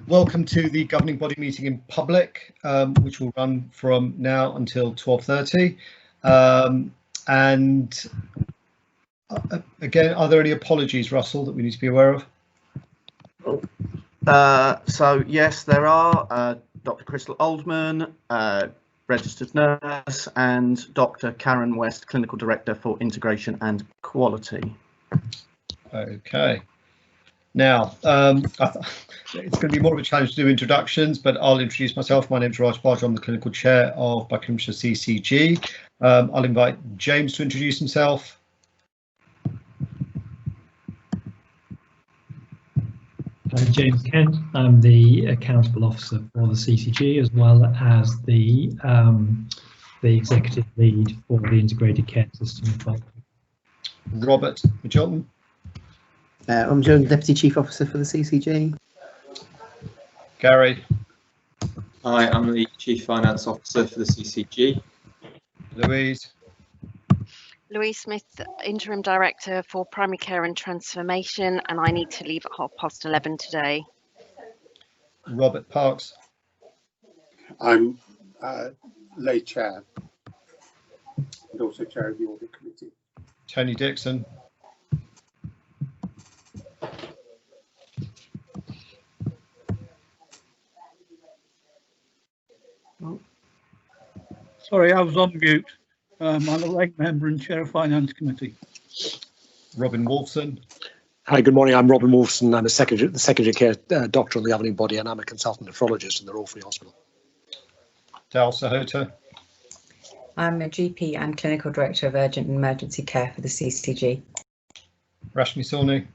Welcome to the governing body meeting in public, which will run from now until 12:30. Again, are there any apologies, Russell, that we need to be aware of? So yes, there are. Dr. Crystal Oldman, registered nurse, and Dr. Karen West, clinical director for integration and quality. Okay. Now, it's going to be more of a challenge to do introductions, but I'll introduce myself. My name is Raj Barger. I'm the clinical chair of Buckinghamshire CCG. I'll invite James to introduce himself. James Kent. I'm the accountable officer for the CCG, as well as the executive lead for the integrated care system. Robert Mitchelton. I'm Joe, Deputy Chief Officer for the CCG. Gary. Hi, I'm the Chief Finance Officer for the CCG. Louise. Louise Smith, Interim Director for Primary Care and Transformation, and I need to leave at 11:30 today. Robert Parks. I'm lay chair and also chair of the audit committee. Tony Dixon. Sorry, I was on mute. I'm a late member and chair of Finance Committee. Robin Wolfson. Hi, good morning. I'm Robin Wolfson. I'm the secondary care doctor on the governing body, and I'm a consultant nephrologist in the Royal Free Hospital. Dal Sahota. I'm a GP and clinical director of urgent and emergency care for the CCG. Rashmi Sawhney.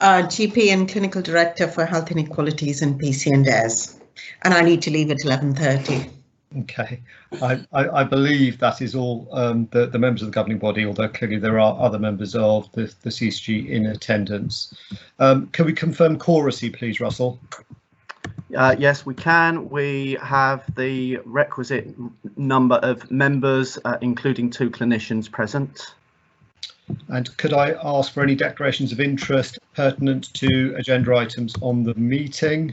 GP and clinical director for health inequalities and PC&S, and I need to leave at 11:30. Okay, I believe that is all the members of the governing body, although clearly there are other members of the CCG in attendance. Can we confirm quoracy, please, Russell? Yes, we can. We have the requisite number of members, including 2 clinicians present. And could I ask for any declarations of interest pertinent to agenda items on the meeting?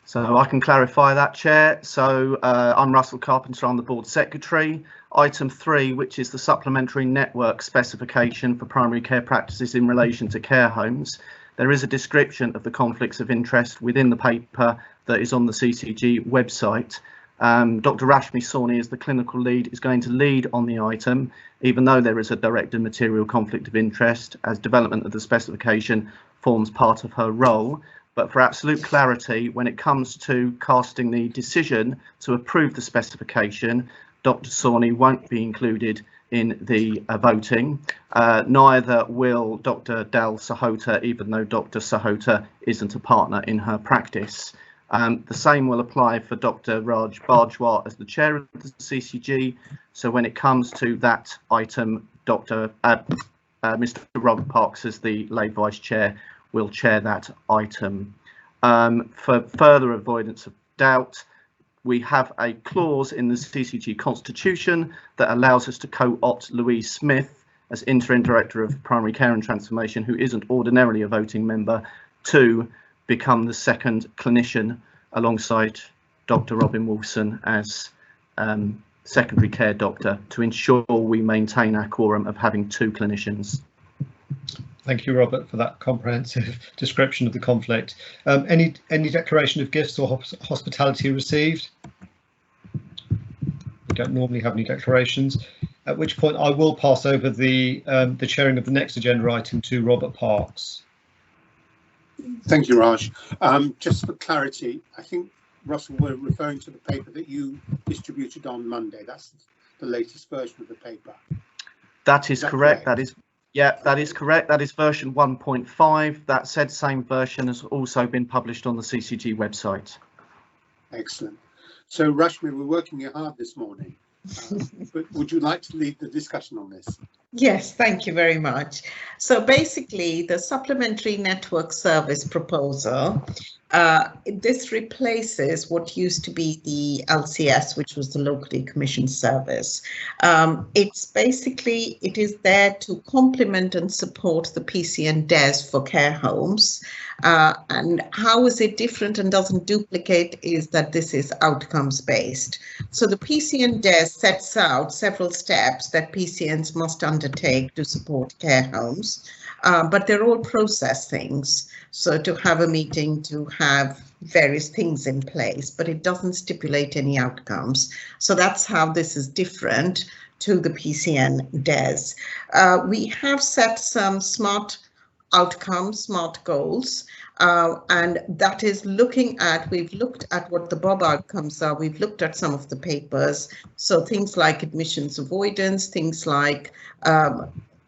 So I can clarify that, Chair. So I'm Russell Carpenter, I'm the Board Secretary. Item 3, which is the supplementary network specification for primary care practices in relation to care homes. There is a description of the conflicts of interest within the paper that is on the CCG website. Dr. Rashmi Sawhney, as the clinical lead, is going to lead on the item, even though there is a direct and material conflict of interest, as development of the specification forms part of her role. But for absolute clarity, when it comes to casting the decision to approve the specification, Dr. Sawhney won't be included in the voting. Neither will Dr. Dal Sahota, even though Dr. Sahota isn't a partner in her practice. The same will apply for Dr. Raj Barjwar as the chair of the CCG. So when it comes to that item, Mr. Robert Parks, as the lay vice chair, will chair that item. For further avoidance of doubt, we have a clause in the CCG constitution that allows us to co-opt Louise Smith as interim director of primary care and transformation, who isn't ordinarily a voting member, to become the second clinician alongside Dr. Robin Wolfson as secondary care doctor, to ensure we maintain our quorum of having 2 clinicians. Thank you, Robert, for that comprehensive description of the conflict. Any declaration of gifts or hospitality received? We don't normally have any declarations, at which point I will pass over the chairing of the next agenda item to Robert Parks. Thank you, Raj. Just for clarity, I think, Russell, we're referring to the paper that you distributed on Monday. That's the latest version of the paper. That is correct. That is. Yeah, that is correct. That is version 1.5. That said same version has also been published on the CCG website. Excellent. So, Rashmi, we're working hard this morning, but would you like to lead the discussion on this? Yes, thank you very much. So basically, the supplementary network service proposal, this replaces what used to be the LCS, which was the locally commissioned service. It is there to complement and support the PCN DES for care homes. And how is it different and doesn't duplicate is that this is outcomes based. So the PCN DES sets out several steps that PCNs must undertake to support care homes, but they're all process things. So to have a meeting, to have various things in place, but it doesn't stipulate any outcomes. So that's how this is different to the PCN DES. We have set some smart outcomes, smart goals, and that is we've looked at what the Bob outcomes are, we've looked at some of the papers, so things like admissions avoidance, things like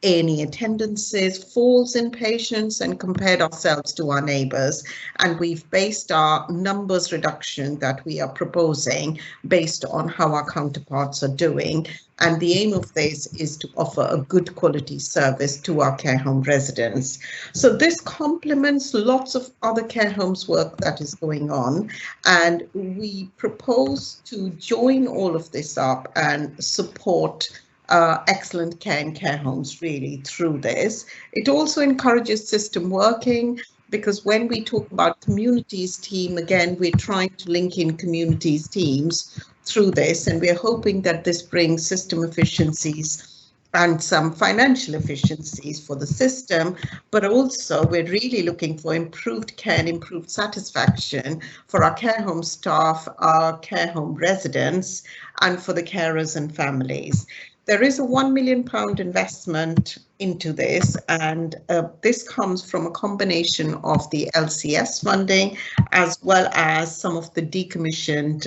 A&E attendances, falls in patients, and compared ourselves to our neighbours, and we've based our numbers reduction that we are proposing based on how our counterparts are doing. And the aim of this is to offer a good quality service to our care home residents. So this complements lots of other care homes work that is going on. And we propose to join all of this up and support excellent care in care homes really through this. It also encourages system working, because when we talk about communities team, again, we're trying to link in communities teams through this, and we're hoping that this brings system efficiencies and some financial efficiencies for the system, but also we're really looking for improved care and improved satisfaction for our care home staff, our care home residents, and for the carers and families. There is a £1 million investment into this, and this comes from a combination of the LCS funding as well as some of the decommissioned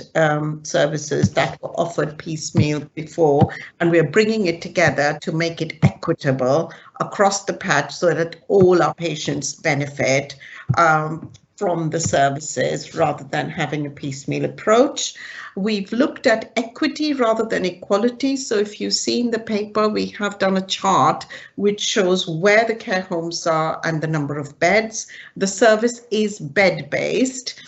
services that were offered piecemeal before, and we're bringing it together to make it equitable across the patch so that all our patients benefit from the services rather than having a piecemeal approach. We've looked at equity rather than equality. So if you see in the paper, we have done a chart which shows where the care homes are and the number of beds. The service is bed-based,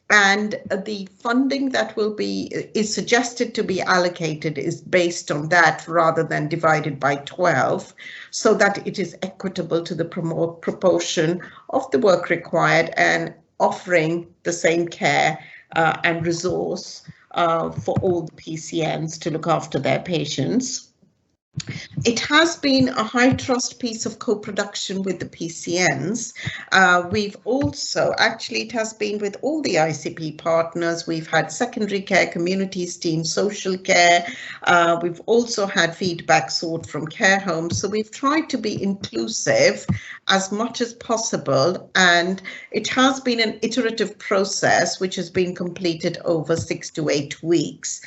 and the funding that is suggested to be allocated is based on that rather than divided by 12, so that it is equitable to the proportion of the work required and offering the same care and resource for all the PCNs to look after their patients. It has been a high trust piece of co-production with the PCNs. We've also, actually it has been with all the ICP partners. We've had secondary care, communities team, social care. We've also had feedback sought from care homes. So we've tried to be inclusive as much as possible. And it has been an iterative process which has been completed over 6 to 8 weeks.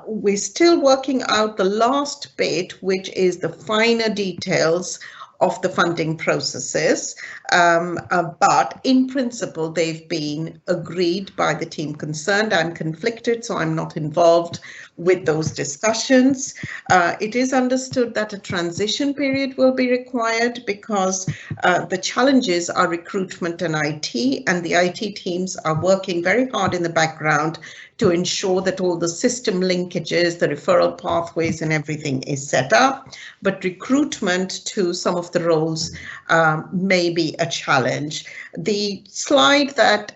We're still working out the last bit, which is the finer details of the funding processes, but in principle they've been agreed by the team concerned. I'm conflicted, so I'm not involved with those discussions. It is understood that a transition period will be required because the challenges are recruitment and IT, and the IT teams are working very hard in the background to ensure that all the system linkages, the referral pathways and everything is set up. But recruitment to some of the roles may be a challenge. The slide that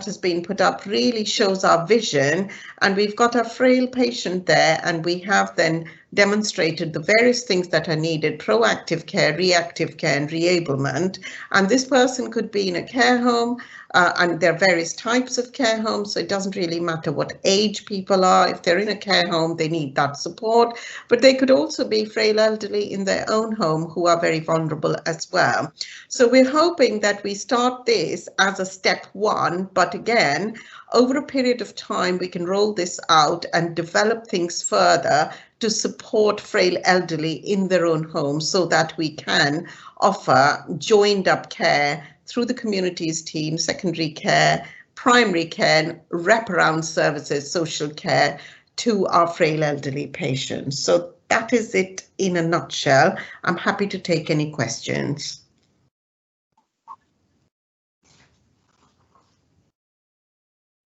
has been put up really shows our vision, and we've got a frail patient there, and we have then demonstrated the various things that are needed: proactive care, reactive care and reablement. And this person could be in a care home, and there are various types of care homes, so it doesn't really matter what age people are. If they're in a care home, they need that support, but they could also be frail elderly in their own home who are very vulnerable as well. So we're hoping that we start this as a step one, but again, over a period of time, we can roll this out and develop things further to support frail elderly in their own homes so that we can offer joined up care through the communities team, secondary care, primary care, wraparound services, social care to our frail elderly patients. So that is it in a nutshell. I'm happy to take any questions.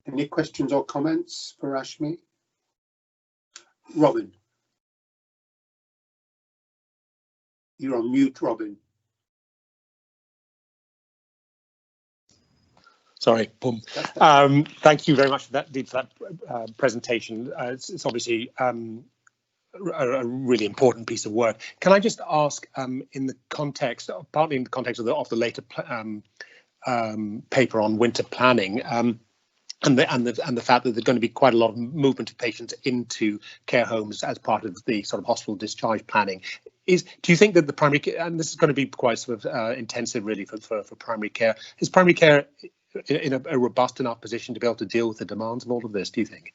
Any questions or comments for Ashmi? Robin. You're on mute, Robin. Sorry, boom. Thank you very much for that presentation. It's obviously a really important piece of work. Can I just ask, in the context, partly in the context of the later paper on winter planning, and the fact that there's going to be quite a lot of movement of patients into care homes as part of the sort of hospital discharge planning, do you think that the primary care, and this is going to be quite sort of intensive really for primary care, is primary care in a robust enough position to be able to deal with the demands of all of this, do you think?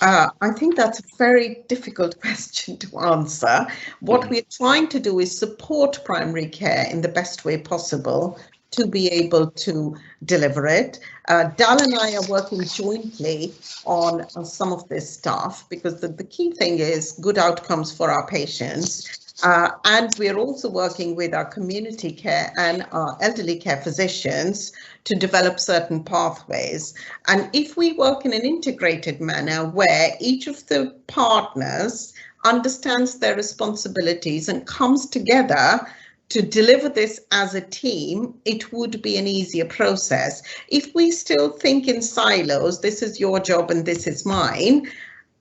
I think that's a very difficult question to answer. What we're trying to do is support primary care in the best way possible to be able to deliver it. Dal and I are working jointly on some of this stuff because the key thing is good outcomes for our patients. And we're also working with our community care and our elderly care physicians to develop certain pathways. And if we work in an integrated manner where each of the partners understands their responsibilities and comes together to deliver this as a team, it would be an easier process. If we still think in silos, this is your job and this is mine,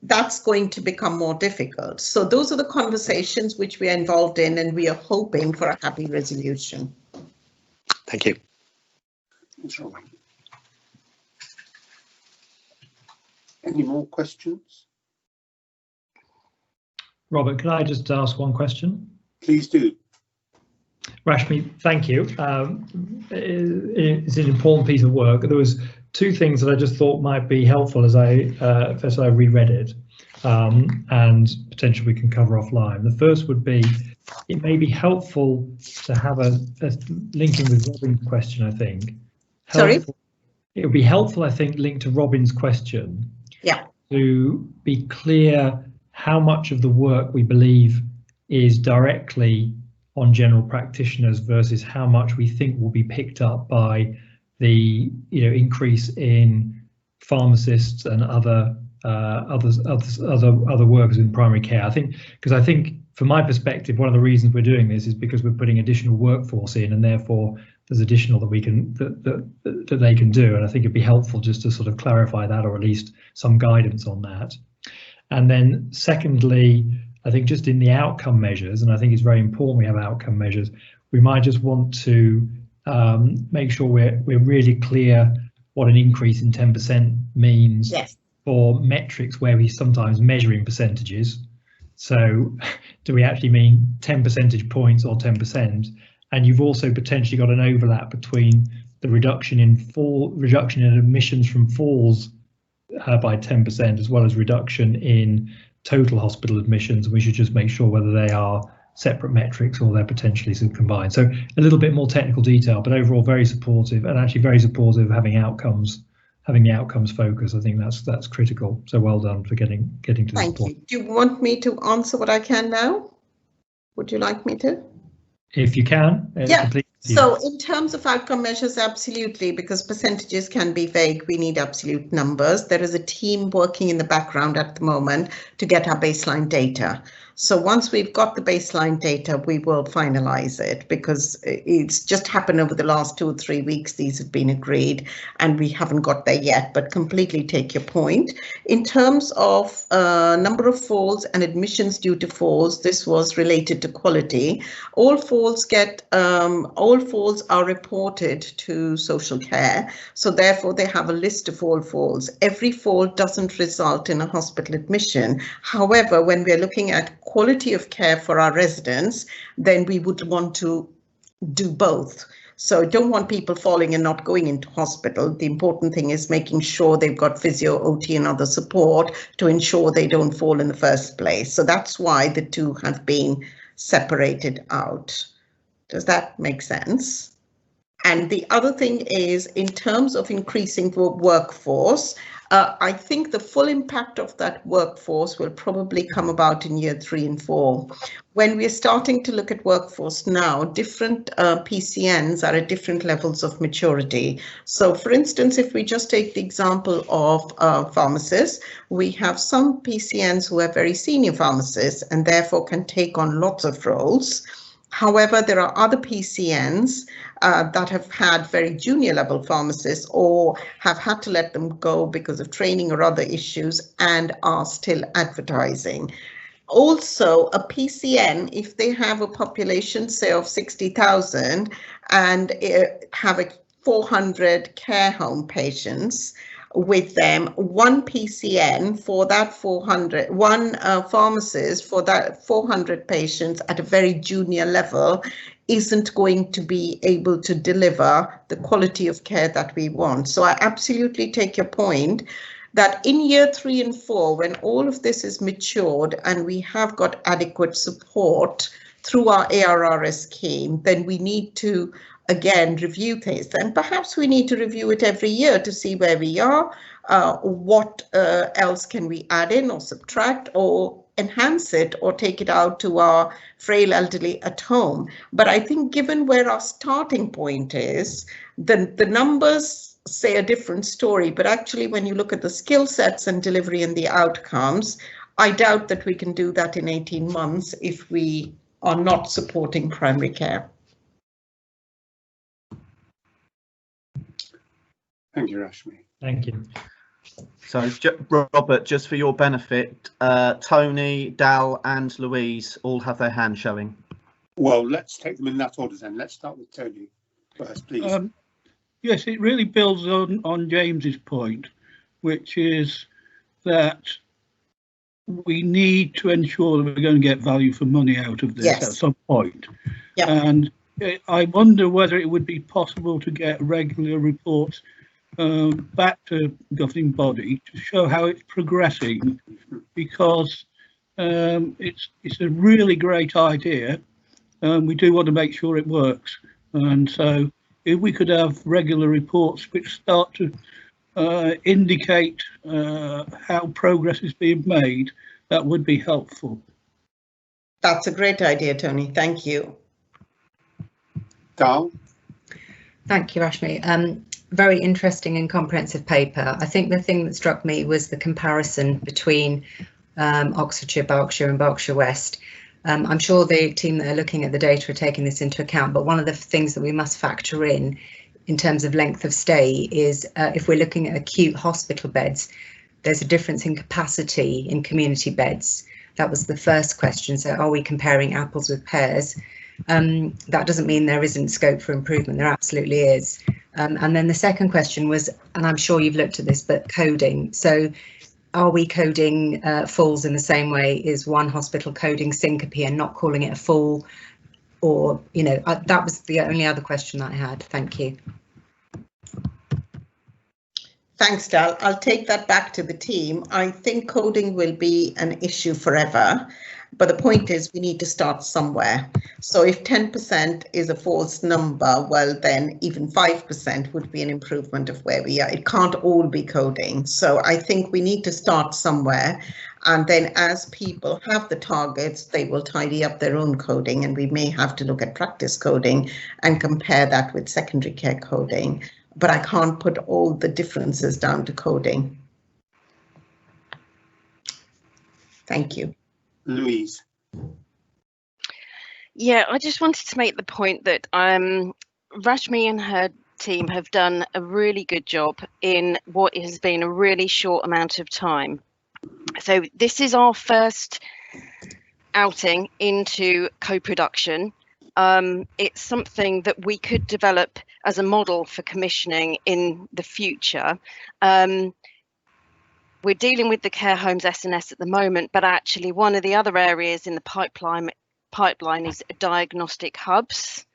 that's going to become more difficult. So those are the conversations which we are involved in, and we are hoping for a happy resolution. Thank you. Any more questions? Robert, can I just ask one question? Please do. Rashmi, thank you. It's an important piece of work. There was two things that I just thought might be helpful as I first I reread it, and potentially we can cover offline. The first would be, it may be helpful to have a linking with Robin's question, I think. Sorry? It would be helpful, I think, linked to Robin's question. Yeah. To be clear how much of the work we believe is directly on general practitioners versus how much we think will be picked up by the increase in pharmacists and other workers in primary care. I think from my perspective, one of the reasons we're doing this is because we're putting additional workforce in, and therefore there's additional that we can that they can do. And I think it'd be helpful just to sort of clarify that, or at least some guidance on that. And then secondly, I think just in the outcome measures, and I think it's very important we have outcome measures, we might just want to make sure we're really clear what an increase in 10% means. Yes. For metrics where we sometimes measuring percentages. So do we actually mean 10 percentage points or 10%? And you've also potentially got an overlap between the reduction in admissions from falls by 10%, as well as reduction in total hospital admissions. We should just make sure whether they are separate metrics or they're potentially combined. So a little bit more technical detail, but overall very supportive, and actually very supportive of having the outcomes focus. I think that's critical. So well done for getting to this point. Thank you. Do you want me to answer what I can now? Would you like me to? If you can. Yeah. So in terms of outcome measures, absolutely, because percentages can be vague. We need absolute numbers. There is a team working in the background at the moment to get our baseline data. So once we've got the baseline data, we will finalize it, because it's just happened over the last 2 or 3 weeks. These have been agreed and we haven't got there yet, but completely take your point. In terms of number of falls and admissions due to falls, this was related to quality. All falls are reported to social care. So therefore they have a list of all falls. Every fall doesn't result in a hospital admission. However, when we're looking at quality of care for our residents, then we would want to do both. So don't want people falling and not going into hospital. The important thing is making sure they've got physio, OT and other support to ensure they don't fall in the first place. So that's why the two have been separated out. Does that make sense? And the other thing is, in terms of increasing the workforce, I think the full impact of that workforce will probably come about in year 3 and 4. When we're starting to look at workforce now, different PCNs are at different levels of maturity. So for instance, if we just take the example of pharmacists, we have some PCNs who are very senior pharmacists and therefore can take on lots of roles. However, there are other PCNs that have had very junior level pharmacists or have had to let them go because of training or other issues and are still advertising. Also, a PCN, if they have a population, say, of 60,000 and have 400 care home patients with them, one PCN for that 400, one pharmacist for that 400 patients at a very junior level isn't going to be able to deliver the quality of care that we want. So I absolutely take your point that in year 3 and 4, when all of this is matured and we have got adequate support through our ARRS scheme, then we need to again review things, and perhaps we need to review it every year to see where we are, what else can we add in or subtract or enhance it or take it out to our frail elderly at home. But I think given where our starting point is, the numbers say a different story, but actually when you look at the skill sets and delivery and the outcomes, I doubt that we can do that in 18 months if we are not supporting primary care. Thank you, Rashmi. Thank you. So, Robert, just for your benefit, Tony, Dal and Louise all have their hand showing. Well, let's take them in that order then. Let's start with Tony first, please. Yes, it really builds on James's point, which is that we need to ensure that we're going to get value for money out of this at some point. Yep. And I wonder whether it would be possible to get regular reports back to governing body to show how it's progressing, because it's a really great idea. We do want to make sure it works, and so if we could have regular reports which start to indicate how progress is being made, that would be helpful. That's a great idea, Tony. Thank you. Dal? Thank you, Rashmi. Very interesting and comprehensive paper. I think the thing that struck me was the comparison between Oxfordshire, Berkshire and Berkshire West. I'm sure the team that are looking at the data are taking this into account, but one of the things that we must factor in terms of length of stay is if we're looking at acute hospital beds, there's a difference in capacity in community beds. That was the first question. So are we comparing apples with pears? That doesn't mean there isn't scope for improvement. There absolutely is. And then the second question was, and I'm sure you've looked at this, but coding. So are we coding falls in the same way? Is one hospital coding syncope and not calling it a fall? Or, you know, that was the only other question that I had. Thank you. Thanks, Dal. I'll take that back to the team. I think coding will be an issue forever, but the point is we need to start somewhere. So if 10% is a false number, well, then even 5% would be an improvement of where we are. It can't all be coding. So I think we need to start somewhere. And then as people have the targets, they will tidy up their own coding, and we may have to look at practice coding and compare that with secondary care coding. But I can't put all the differences down to coding. Thank you. Louise. Yeah, I just wanted to make the point that Rashmi and her team have done a really good job in what has been a really short amount of time. So this is our first outing into co-production. It's something that we could develop as a model for commissioning in the future. We're dealing with the care homes S&S at the moment, but actually one of the other areas in the pipeline is diagnostic hubs.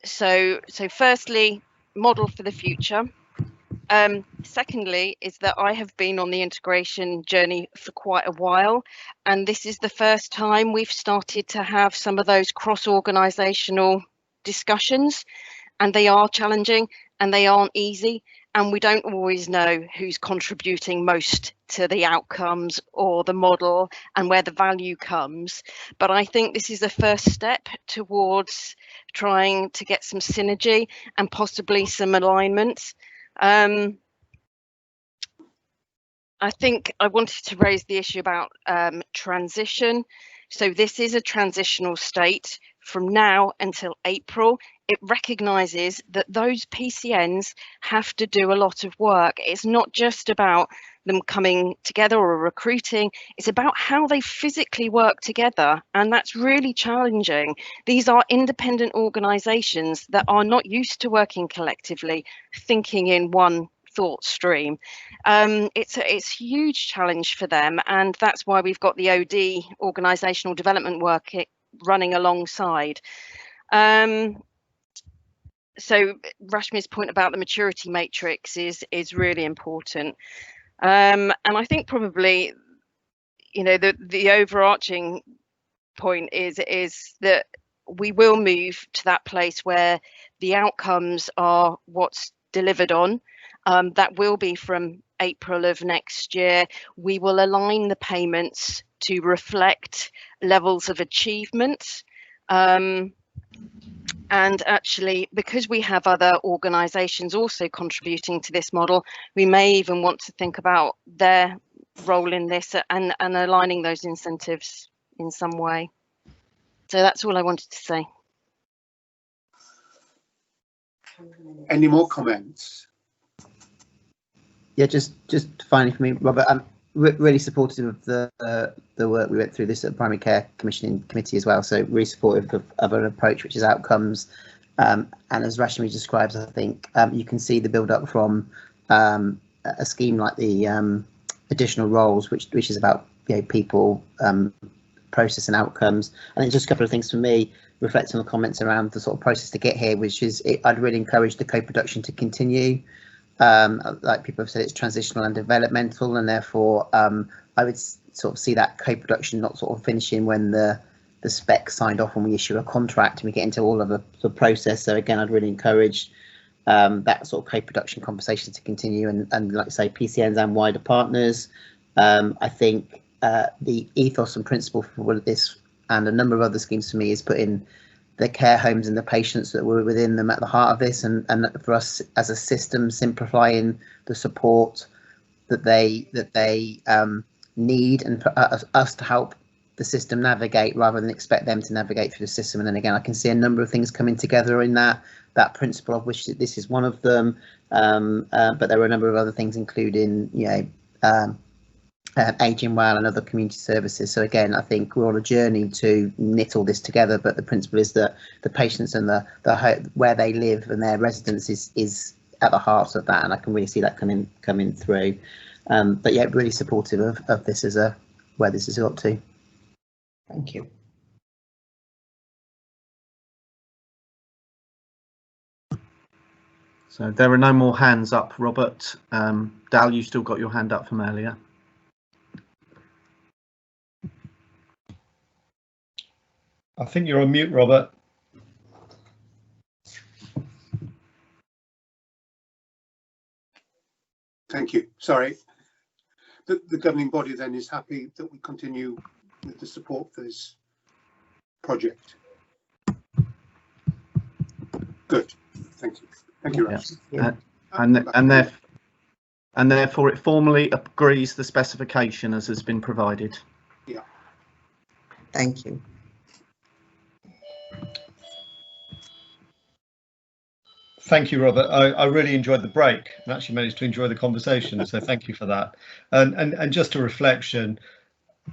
So firstly, model for the future. Secondly, is that I have been on the integration journey for quite a while, and this is the first time we've started to have some of those cross-organisational discussions. and they are challenging and they aren't easy, and we don't always know who's contributing most to the outcomes or the model and where the value comes. But I think this is a first step towards trying to get some synergy and possibly some alignment. I think I wanted to raise the issue about transition. So this is a transitional state from now until April. It recognises that those PCNs have to do a lot of work. It's not just about them coming together or recruiting, it's about how they physically work together, and that's really challenging. These are independent organisations that are not used to working collectively, thinking in one thought stream. It's a huge challenge for them, and that's why we've got the OD, organisational development work, running alongside. So Rashmi's point about the maturity matrix is really important, and I think probably, you know, the overarching point is that we will move to that place where the outcomes are what's delivered on. That will be from April of next year. We will align the payments to reflect levels of achievement. And actually, because we have other organisations also contributing to this model, we may even want to think about their role in this and aligning those incentives in some way. So that's all I wanted to say. Any more comments? Yeah, just finally for me, Robert, I'm really supportive of the work we went through this at Primary Care Commissioning Committee as well. So really supportive of an approach which is outcomes. And as Rashmi describes, I think you can see the build up from a scheme like the additional roles, which is about, you know, people, process and outcomes. I think just a couple of things for me, reflecting on the comments around the sort of process to get here, which is I'd really encourage the co-production to continue. Like people have said, it's transitional and developmental, and therefore I would sort of see that co-production not sort of finishing when the spec signed off and we issue a contract and we get into all of the process. So again, I'd really encourage that sort of co-production conversation to continue, and like I say, PCNs and wider partners. I think the ethos and principle for this and a number of other schemes for me is putting the care homes and the patients that were within them at the heart of this, and for us as a system, simplifying the support that they need, and for us to help the system navigate rather than expect them to navigate through the system. And then again, I can see a number of things coming together in that principle, of which this is one of them, but there are a number of other things, including, you know, Aging Well and other community services. So again, I think we're on a journey to knit all this together, but the principle is that the patients and the where they live and their residence is at the heart of that, and I can really see that coming through. But yeah, really supportive of this as where this has got to. Thank you. So there are no more hands up, Robert. Dal, you still got your hand up from earlier. I think you're on mute, Robert. Thank you. Sorry. The governing body then is happy that we continue with the support for this project. Good. Thank you. Thank you, Raj. Yeah. And therefore it formally agrees the specification as has been provided. Yeah. Thank you. Thank you, Robert. I really enjoyed the break and actually managed to enjoy the conversation, so thank you for that. And just a reflection,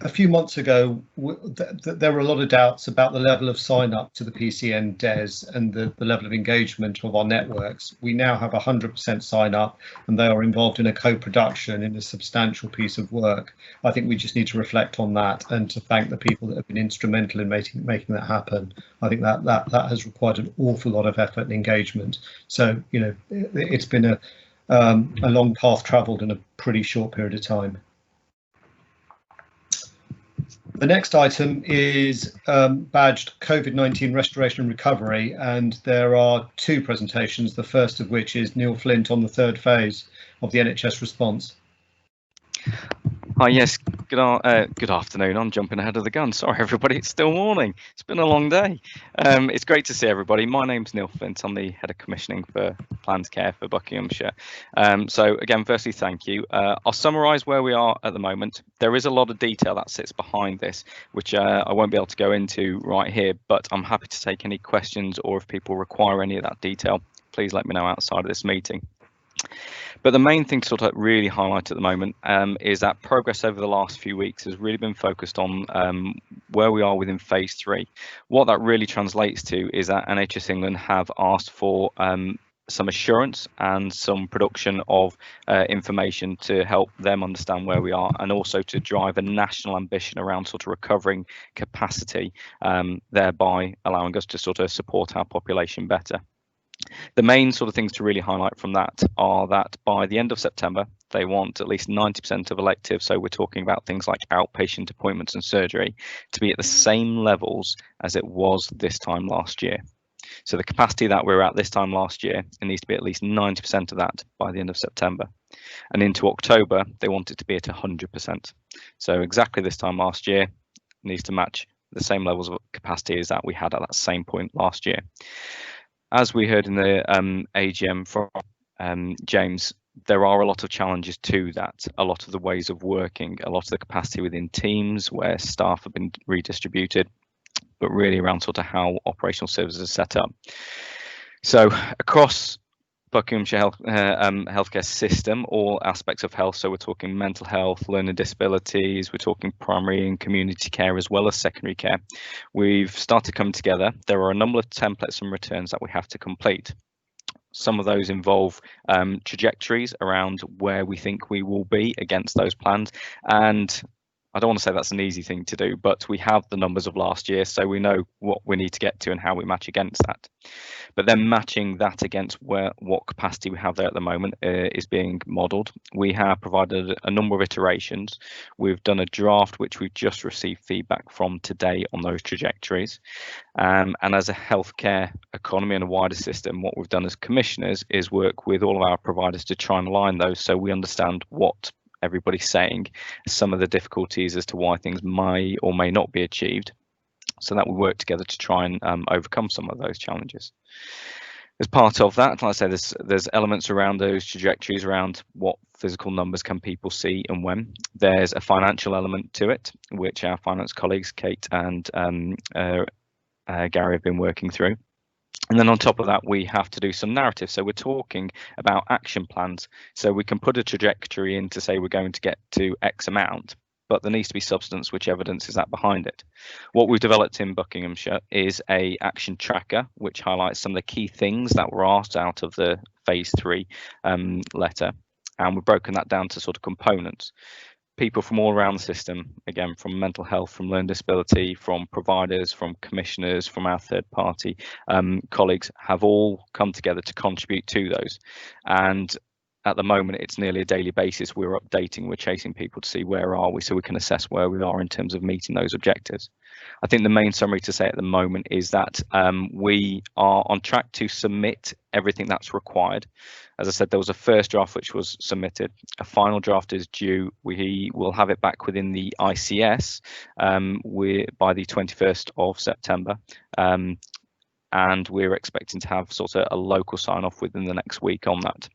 a few months ago, there were a lot of doubts about the level of sign up to the PCN DES and the level of engagement of our networks. We now have 100% sign up, and they are involved in a co-production in a substantial piece of work. I think we just need to reflect on that and to thank the people that have been instrumental in making that happen. I think that has required an awful lot of effort and engagement. So, you know, it's been a long path travelled in a pretty short period of time. The next item is badged COVID-19 Restoration and Recovery, and there are two presentations, the first of which is Neil Flint on the third phase of the NHS response. Hi, yes, good afternoon. I'm jumping ahead of the gun. Sorry, everybody, it's still morning. It's been a long day. It's great to see everybody. My name's Neil Flint. I'm the Head of Commissioning for Planned Care for Buckinghamshire. So again, firstly, thank you. I'll summarise where we are at the moment. There is a lot of detail that sits behind this, which I won't be able to go into right here, but I'm happy to take any questions, or if people require any of that detail, please let me know outside of this meeting. But the main thing to sort of really highlight at the moment is that progress over the last few weeks has really been focused on where we are within phase 3. What that really translates to is that NHS England have asked for some assurance and some production of information to help them understand where we are, and also to drive a national ambition around sort of recovering capacity, thereby allowing us to sort of support our population better. The main sort of things to really highlight from that are that by the end of September, they want at least 90% of electives, so we're talking about things like outpatient appointments and surgery, to be at the same levels as it was this time last year. So the capacity that we were at this time last year, it needs to be at least 90% of that by the end of September. And into October, they want it to be at 100%. So exactly this time last year, it needs to match the same levels of capacity as that we had at that same point last year. As we heard in the AGM from James, there are a lot of challenges to that, a lot of the ways of working, a lot of the capacity within teams where staff have been redistributed, but really around sort of how operational services are set up. So across Buckinghamshire healthcare system, all aspects of health, so we're talking mental health, learning disabilities, we're talking primary and community care as well as secondary care. We've started coming together. There are a number of templates and returns that we have to complete. Some of those involve trajectories around where we think we will be against those plans, and I don't want to say that's an easy thing to do, but we have the numbers of last year, so we know what we need to get to and how we match against that. But then matching that against what capacity we have there at the moment is being modelled. We have provided a number of iterations. We've done a draft which we've just received feedback from today on those trajectories. And as a healthcare economy and a wider system, what we've done as commissioners is work with all of our providers to try and align those so we understand what everybody's saying, some of the difficulties as to why things may or may not be achieved, so that we work together to try and overcome some of those challenges. As part of that, like I say, there's elements around those trajectories around what physical numbers can people see and when. There's a financial element to it, which our finance colleagues, Kate and Gary, have been working through. And then on top of that, we have to do some narrative. So we're talking about action plans. So we can put a trajectory in to say we're going to get to X amount, but there needs to be substance, which evidence is that behind it. What we've developed in Buckinghamshire is a action tracker, which highlights some of the key things that were asked out of the phase 3 letter. And we've broken that down to sort of components. People from all around the system, again, from mental health, from learning disability, from providers, from commissioners, from our third party colleagues, have all come together to contribute to those. And at the moment, it's nearly a daily basis. We're updating, we're chasing people to see where are we, so we can assess where we are in terms of meeting those objectives. I think the main summary to say at the moment is that we are on track to submit everything that's required. As I said, there was a first draft which was submitted. A final draft is due. We will have it back within the ICS by the 21st of September. And we're expecting to have sort of a local sign off within the next week on that.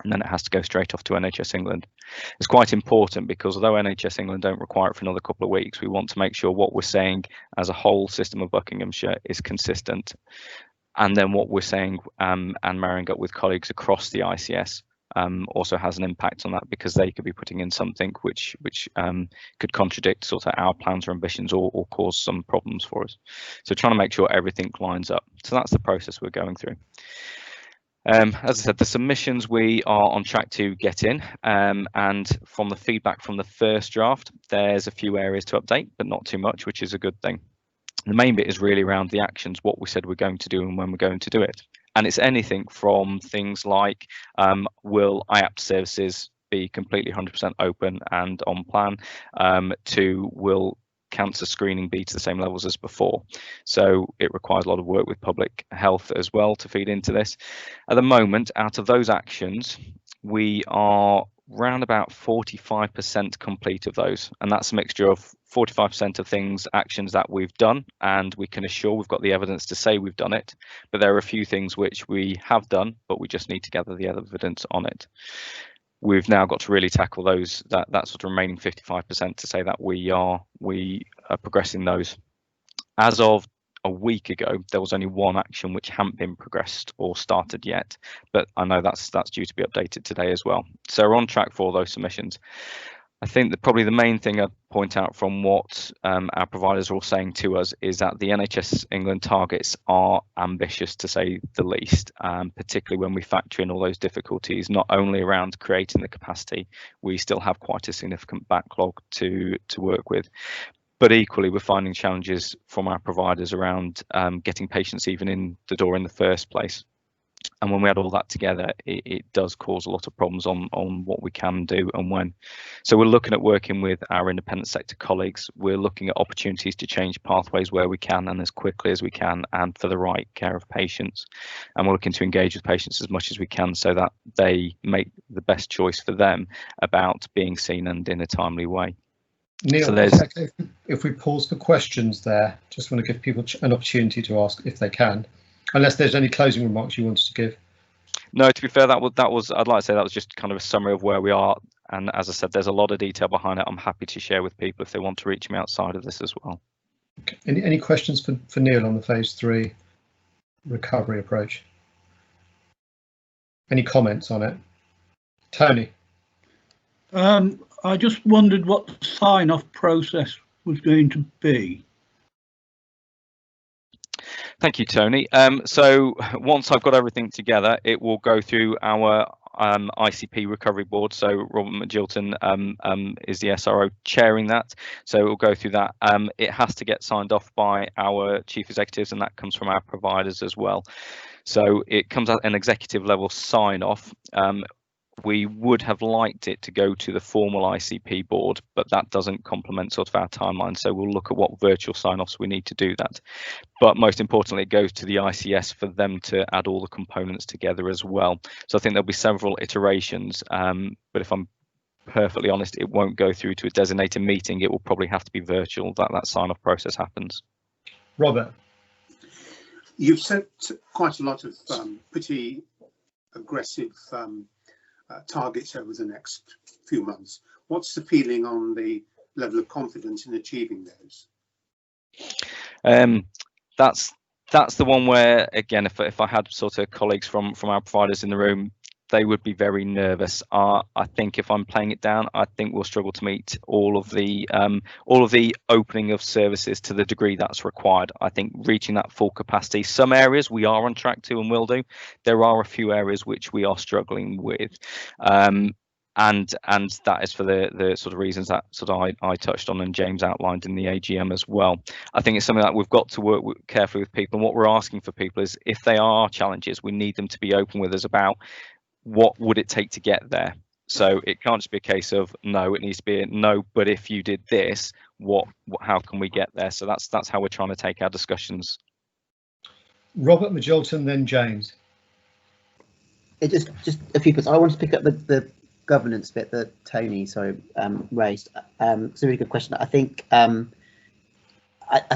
And then it has to go straight off to NHS England. It's quite important because although NHS England don't require it for another couple of weeks, we want to make sure what we're saying as a whole system of Buckinghamshire is consistent. And then what we're saying and marrying up with colleagues across the ICS also has an impact on that, because they could be putting in something which could contradict sort of our plans or ambitions or cause some problems for us. So trying to make sure everything lines up. So that's the process we're going through. As I said, the submissions we are on track to get in, and from the feedback from the first draft, there's a few areas to update, but not too much, which is a good thing. The main bit is really around the actions, what we said we're going to do and when we're going to do it. And it's anything from things like, will IAPT services be completely 100% open and on plan, to will cancer screening be to the same levels as before. So it requires a lot of work with public health as well to feed into this. At the moment, out of those actions, we are round about 45% complete of those, and that's a mixture of 45% of things, actions that we've done, and we can assure we've got the evidence to say we've done it, but there are a few things which we have done, but we just need to gather the evidence on it. We've now got to really tackle those, that sort of remaining 55% to say that we are progressing those. As of a week ago, there was only one action which hadn't been progressed or started yet, but I know that's due to be updated today as well. So we're on track for all those submissions. I think that probably the main thing I'd point out from what our providers are all saying to us is that the NHS England targets are ambitious, to say the least, particularly when we factor in all those difficulties, not only around creating the capacity, we still have quite a significant backlog to work with. But equally, we're finding challenges from our providers around getting patients even in the door in the first place. And when we add all that together, it does cause a lot of problems on what we can do and when. So we're looking at working with our independent sector colleagues. We're looking at opportunities to change pathways where we can and as quickly as we can and for the right care of patients. And we're looking to engage with patients as much as we can so that they make the best choice for them about being seen and in a timely way. Neil, So if we pause for questions there, just want to give people an opportunity to ask if they can, unless there's any closing remarks you wanted to give. No, to be fair, that was I'd like to say that was just kind of a summary of where we are. And as I said, there's a lot of detail behind it. I'm happy to share with people if they want to reach me outside of this as well. Okay. Any questions for Neil on the phase 3 recovery approach? Any comments on it? Tony? I just wondered what the sign-off process was going to be. Thank you, Tony. So once I've got everything together, it will go through our ICP recovery board. So Robert McGilton is the SRO chairing that. So it will go through that. It has to get signed off by our chief executives, and that comes from our providers as well. So it comes at an executive level sign off. We would have liked it to go to the formal ICP board, but that doesn't complement sort of our timeline. So we'll look at what virtual sign-offs we need to do that. But most importantly, it goes to the ICS for them to add all the components together as well. So I think there'll be several iterations, but if I'm perfectly honest, it won't go through to a designated meeting. It will probably have to be virtual that sign-off process happens. Robert? You've set quite a lot of pretty aggressive targets over the next few months. What's the feeling on the level of confidence in achieving those? That's the one where, again, if I had sort of colleagues from our providers in the room, they would be very nervous. I think if I'm playing it down, I think we'll struggle to meet all of the opening of services to the degree that's required. I think reaching that full capacity, some areas we are on track to and will do. There are a few areas which we are struggling with. And that is for the sort of reasons that sort of I touched on and James outlined in the AGM as well. I think it's something that we've got to work carefully with people, and what we're asking for people is if they are challenges, we need them to be open with us about what would it take to get there. So it can't just be a case of no, it needs to be a no, but if you did this, how can we get there? So that's how we're trying to take our discussions. Robert McGilton, then James. It just a few points. I want to pick up the governance bit that Tony raised. It's a really good question. I think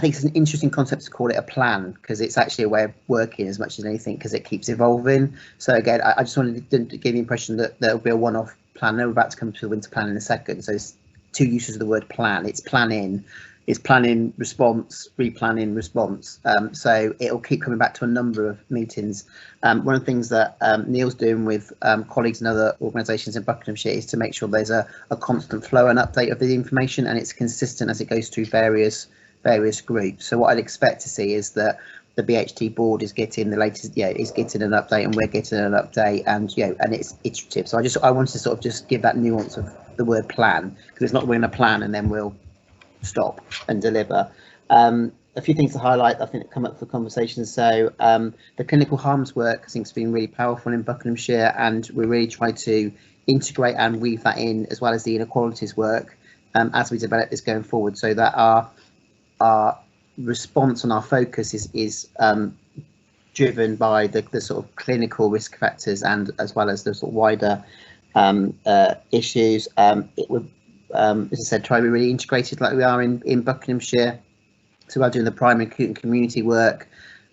it's an interesting concept to call it a plan, because it's actually a way of working as much as anything, because it keeps evolving. So again, I just wanted to give the impression that there'll be a one-off plan. We're about to come to the winter plan in a second. So it's two uses of the word plan. It's planning, response, replanning, response. So it'll keep coming back to a number of meetings. One of the things that Neil's doing with colleagues in other organisations in Buckinghamshire is to make sure there's a constant flow and update of the information, and it's consistent as it goes through various groups. So what I'd expect to see is that the BHT board is getting the latest, is getting an update, and we're getting an update, and and it's iterative. So I wanted to sort of just give that nuance of the word plan, because it's not we're going to plan and then we'll stop and deliver. A few things to highlight, I think, that come up for conversation. So the clinical harms work, I think, has been really powerful in Buckinghamshire, and we're really trying to integrate and weave that in, as well as the inequalities work, as we develop this going forward, so that our our response and our focus is driven by the sort of clinical risk factors and as well as the sort of wider issues. It would, as I said, try to be really integrated like we are in Buckinghamshire. So we're doing the primary, acute and community work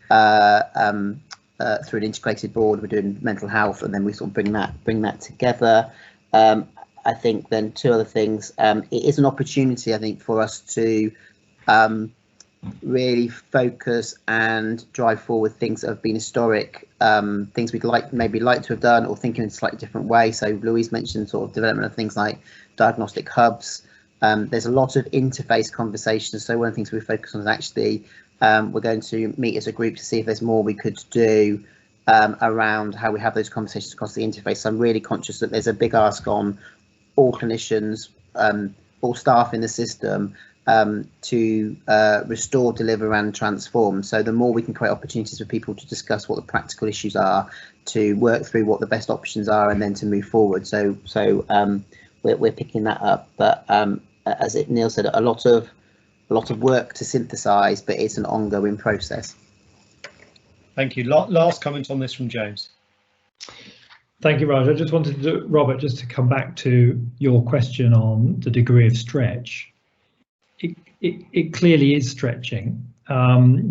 through an integrated board. We're doing mental health, and then we sort of bring that together. I think then two other things. It is an opportunity, I think, for us to really focus and drive forward things that have been historic, things we'd maybe like to have done, or thinking in a slightly different way. So Louise mentioned sort of development of things like diagnostic hubs. There's a lot of interface conversations. So one of the things we focus on is actually we're going to meet as a group to see if there's more we could do around how we have those conversations across the interface. So I'm really conscious that there's a big ask on all clinicians, all staff in the system to restore, deliver and transform. So the more we can create opportunities for people to discuss what the practical issues are, to work through what the best options are, and then to move forward. So we're picking that up. But as Neil said, a lot of work to synthesize, but it's an ongoing process. Thank you. Last comment on this from James. Thank you, Raj. I just wanted to, Robert, just to come back to your question on the degree of stretch. It clearly is stretching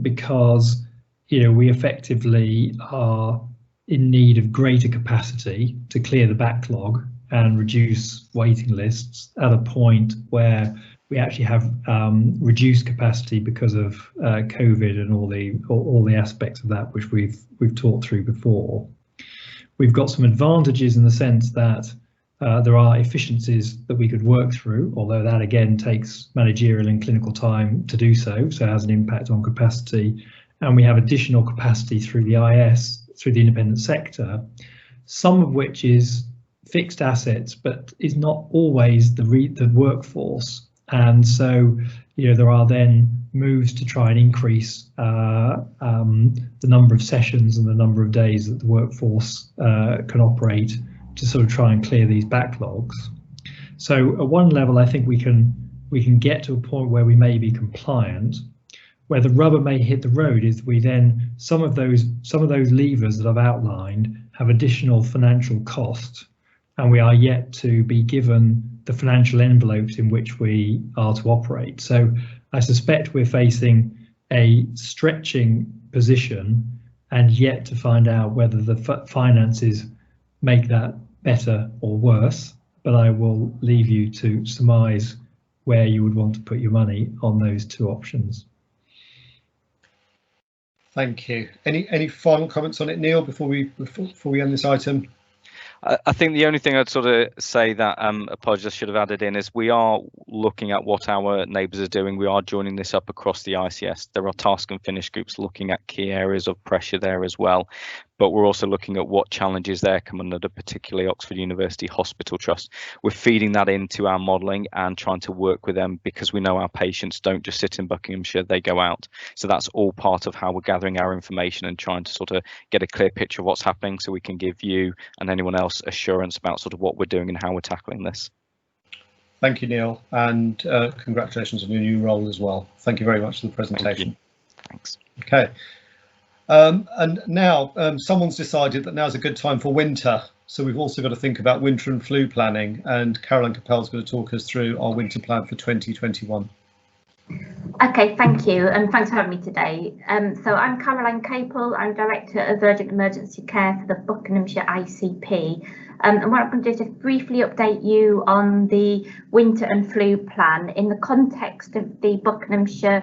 because, you know, we effectively are in need of greater capacity to clear the backlog and reduce waiting lists at a point where we actually have reduced capacity because of COVID and all the aspects of that which we've talked through before. We've got some advantages in the sense that there are efficiencies that we could work through, although that again takes managerial and clinical time to do so, so it has an impact on capacity. And we have additional capacity through the IS, through the independent sector, some of which is fixed assets, but is not always the workforce. And so, you know, there are then moves to try and increase the number of sessions and the number of days that the workforce can operate to sort of try and clear these backlogs. So at one level, I think we can get to a point where we may be compliant. Where the rubber may hit the road is we then some of those levers that I've outlined have additional financial cost, and we are yet to be given the financial envelopes in which we are to operate. So I suspect we're facing a stretching position and yet to find out whether the finances make that better or worse. But I will leave you to surmise where you would want to put your money on those two options. Thank you. Any final comments on it, Neil, before we end this item? I think the only thing I'd sort of say that apologies, I should have added in is we are looking at what our neighbours are doing. We are joining this up across the ICS. There are task and finish groups looking at key areas of pressure there as well. But we're also looking at what challenges there come under, particularly Oxford University Hospital Trust. We're feeding that into our modelling and trying to work with them because we know our patients don't just sit in Buckinghamshire, they go out. So that's all part of how we're gathering our information and trying to sort of get a clear picture of what's happening so we can give you and anyone else assurance about sort of what we're doing and how we're tackling this. Thank you, Neil, and congratulations on your new role as well. Thank you very much for the presentation. Thanks. Okay. And now someone's decided that now's a good time for winter. So we've also got to think about winter and flu planning, and Caroline Capel's going to talk us through our winter plan for 2021. Okay, thank you, and thanks for having me today. So I'm Caroline Capel, I'm Director of Urgent Emergency Care for the Buckinghamshire ICP. And what I'm going to do is just briefly update you on the winter and flu plan in the context of the Buckinghamshire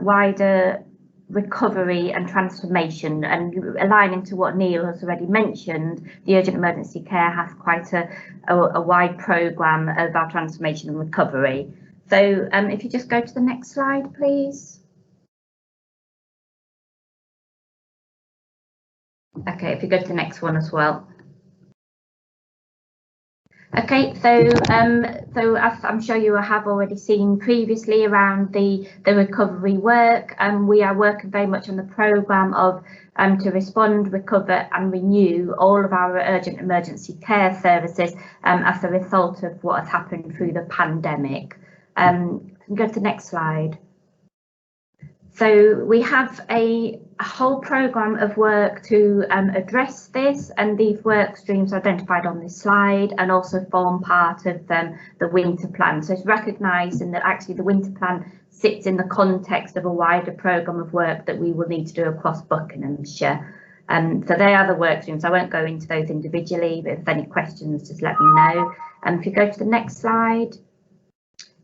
wider recovery and transformation, and aligning to what Neil has already mentioned. The urgent emergency care has quite a wide programme of our transformation and recovery. So if you just go to the next slide, please. Okay, if you go to the next one as well. Okay, so as I'm sure you have already seen previously around the recovery work, we are working very much on the programme of to respond, recover and renew all of our urgent emergency care services as a result of what has happened through the pandemic. Go to the next slide. So we have a whole programme of work to address this, and these work streams are identified on this slide and also form part of the winter plan. So it's recognising that actually the winter plan sits in the context of a wider programme of work that we will need to do across Buckinghamshire. So they are the work streams. I won't go into those individually, but if there's any questions, just let me know. And if you go to the next slide.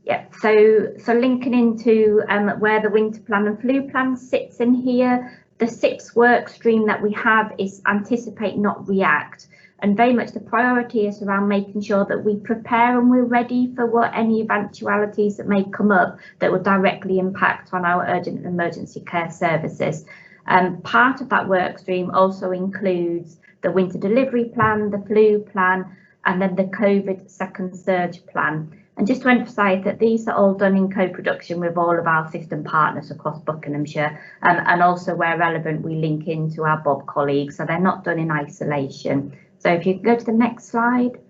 Yeah, so linking into where the winter plan and flu plan sits in here, the sixth work stream that we have is anticipate, not react. And very much the priority is around making sure that we prepare and we're ready for what any eventualities that may come up that will directly impact on our urgent and emergency care services. Part of that work stream also includes the winter delivery plan, the flu plan, and then the COVID second surge plan. And just to emphasise that these are all done in co-production with all of our system partners across Buckinghamshire, and also where relevant we link into our Bob colleagues, so they're not done in isolation. So if you go to the next slide.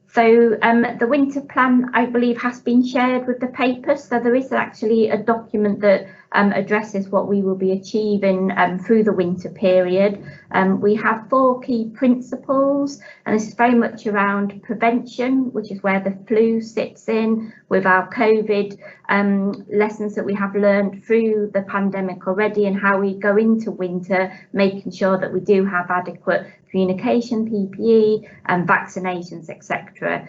So the winter plan, I believe, has been shared with the paper, so there is actually a document that addresses what we will be achieving through the winter period. We have 4 key principles, and this is very much around prevention, which is where the flu sits in with our COVID lessons that we have learned through the pandemic already, and how we go into winter, making sure that we do have adequate communication, PPE, and vaccinations, etc.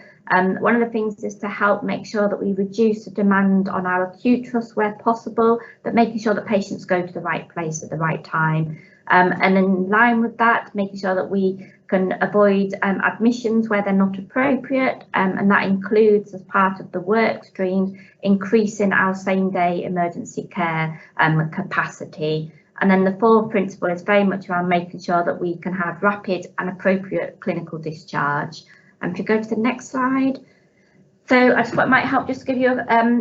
One of the things is to help make sure that we reduce the demand on our acute trusts where possible, but making sure that patients go to the right place at the right time. And in line with that, making sure that we can avoid admissions where they're not appropriate, and that includes, as part of the work streams, increasing our same-day emergency care capacity. And then the 4th principle is very much around making sure that we can have rapid and appropriate clinical discharge. And if you go to the next slide. So I just thought it might help just give you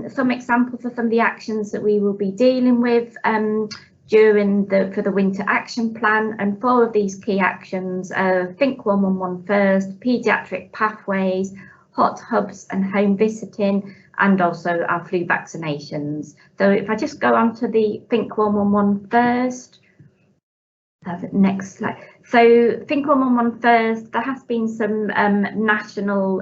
some examples of some of the actions that we will be dealing with during for the winter action plan. And 4 of these key actions are Think 111 First, paediatric pathways, hot hubs and home visiting, and also our flu vaccinations. So if I just go on to the Think 111 First, next slide. So Think 111 First, there has been some national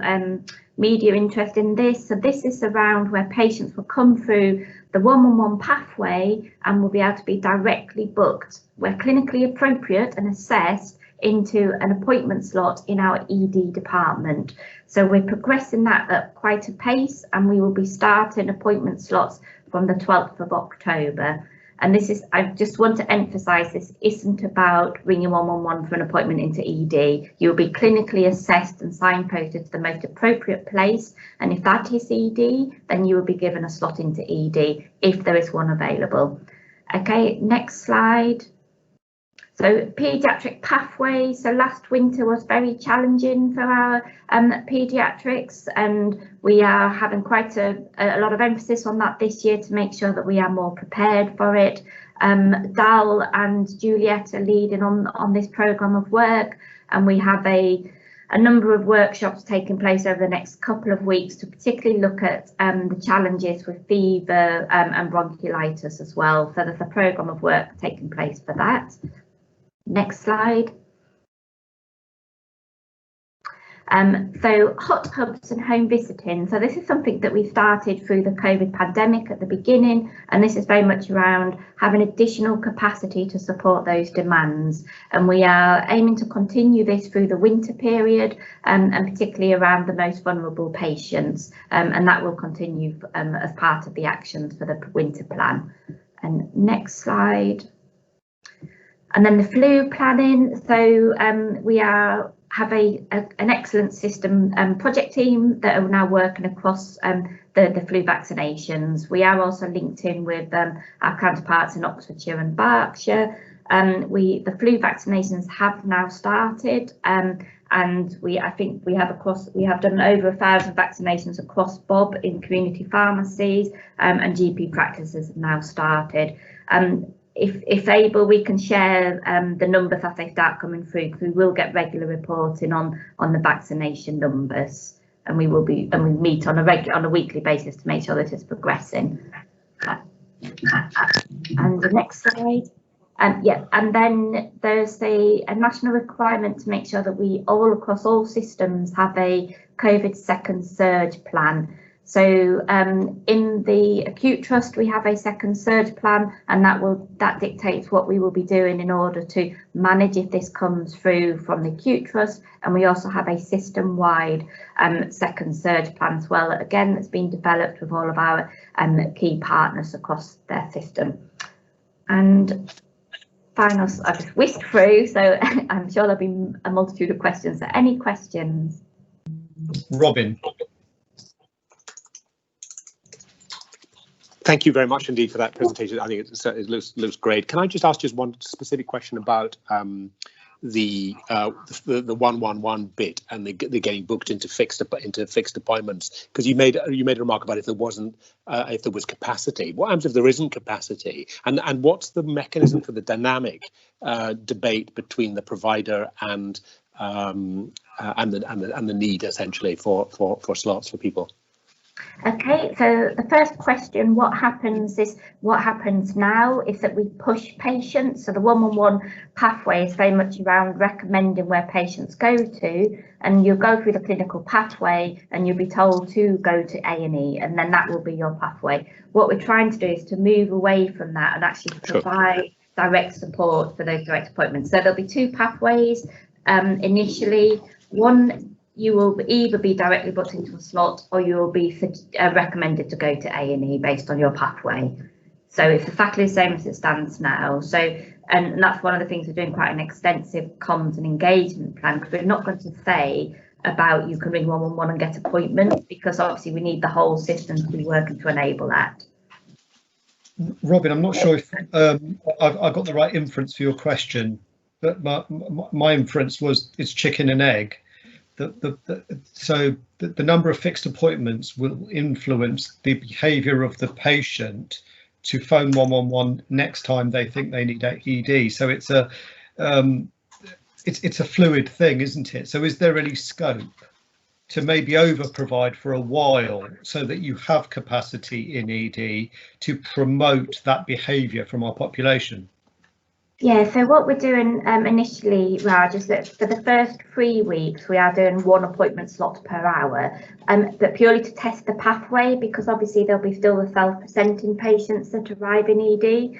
media interest in this. So this is around where patients will come through the 111 pathway and will be able to be directly booked where clinically appropriate and assessed into an appointment slot in our ED department. So we're progressing that at quite a pace, and we will be starting appointment slots from the 12th of October. And this is, I just want to emphasise, this isn't about ringing 111 for an appointment into ED. You'll be clinically assessed and signposted to the most appropriate place. And if that is ED, then you will be given a slot into ED if there is one available. Okay, next slide. So paediatric pathways. So last winter was very challenging for our paediatrics, and we are having quite a lot of emphasis on that this year to make sure that we are more prepared for it. Dal and Juliet are leading on this programme of work, and we have a number of workshops taking place over the next couple of weeks to particularly look at the challenges with fever and bronchiolitis as well. So there's a programme of work taking place for that. Next slide. So hot hubs and home visiting. So this is something that we started through the COVID pandemic at the beginning, and this is very much around having additional capacity to support those demands. And we are aiming to continue this through the winter period, and particularly around the most vulnerable patients. And that will continue as part of the actions for the winter plan. And next slide. And then the flu planning. So we have an excellent system project team that are now working across the flu vaccinations. We are also linked in with our counterparts in Oxfordshire and Berkshire. The flu vaccinations have now started, and I think we have done over 1,000 vaccinations across Bob in community pharmacies, and GP practices have now started. If able, we can share the numbers as they start coming through, because we will get regular reporting on the vaccination numbers, and we meet on a weekly basis to make sure that it's progressing. And the next slide. Yeah, and then there's a national requirement to make sure that we all across all systems have a COVID second surge plan. So in the acute trust, we have a second surge plan, and that dictates what we will be doing in order to manage if this comes through from the acute trust. And we also have a system-wide second surge plan as well, again, that's been developed with all of our key partners across their system. And final, I just whisked through, so I'm sure there'll be a multitude of questions. So any questions? Robin. Thank you very much indeed for that presentation. I think it looks great. Can I just ask just one specific question about the 111 bit and the getting booked into fixed appointments? Because you made a remark about if there was capacity. What happens if there isn't capacity? And what's the mechanism for the dynamic debate between the provider and the need essentially for slots for people? Okay, so the first question, what happens now is that we push patients. So the 111 pathway is very much around recommending where patients go to, and you'll go through the clinical pathway and you'll be told to go to A&E, and then that will be your pathway. What we're trying to do is to move away from that and actually provide direct support for those direct appointments. So there'll be two pathways initially. One, you will either be directly booked into a slot or you will be recommended to go to A&E based on your pathway. So it's exactly the same as it stands now. So, and that's one of the things we're doing, quite an extensive comms and engagement plan, because we're not going to say about you can ring 111 and get appointments, because obviously we need the whole system to be working to enable that. Robin, I'm not sure if I've got the right inference for your question, but my inference was it's chicken and egg. So the number of fixed appointments will influence the behaviour of the patient to phone 111 next time they think they need ED. So it's a fluid thing, isn't it? So is there any scope to maybe over provide for a while so that you have capacity in ED to promote that behaviour from our population? Yeah, so what we're doing initially, Raj, is that for the first 3 weeks, we are doing 1 appointment slot per hour, but purely to test the pathway, because obviously there'll be still the self-presenting patients that arrive in ED,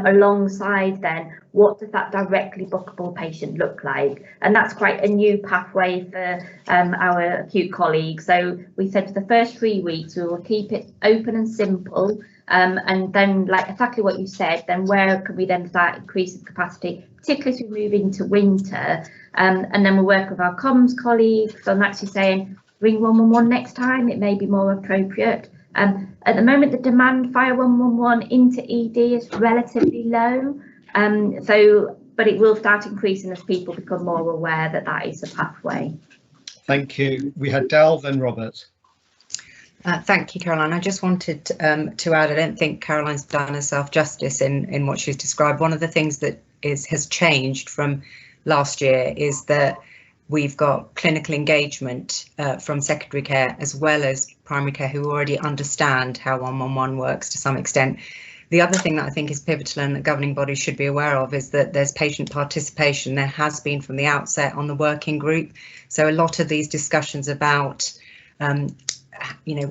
alongside then what does that directly bookable patient look like? And that's quite a new pathway for our acute colleagues. So we said for the first 3 weeks, we will keep it open and simple. And then, like exactly what you said, then where can we then start increasing capacity, particularly as we move into winter? And then we'll work with our comms colleagues on actually saying, ring 111 next time, it may be more appropriate. At the moment, the demand via 111 into ED is relatively low. But it will start increasing as people become more aware that that is a pathway. Thank you. We had Dal, then Robert. Thank you, Caroline. I just wanted to add, I don't think Caroline's done herself justice in what she's described. One of the things that has changed from last year is that we've got clinical engagement from secondary care as well as primary care who already understand how 111 works to some extent. The other thing that I think is pivotal and that governing bodies should be aware of is that there's patient participation. There has been from the outset on the working group. So a lot of these discussions about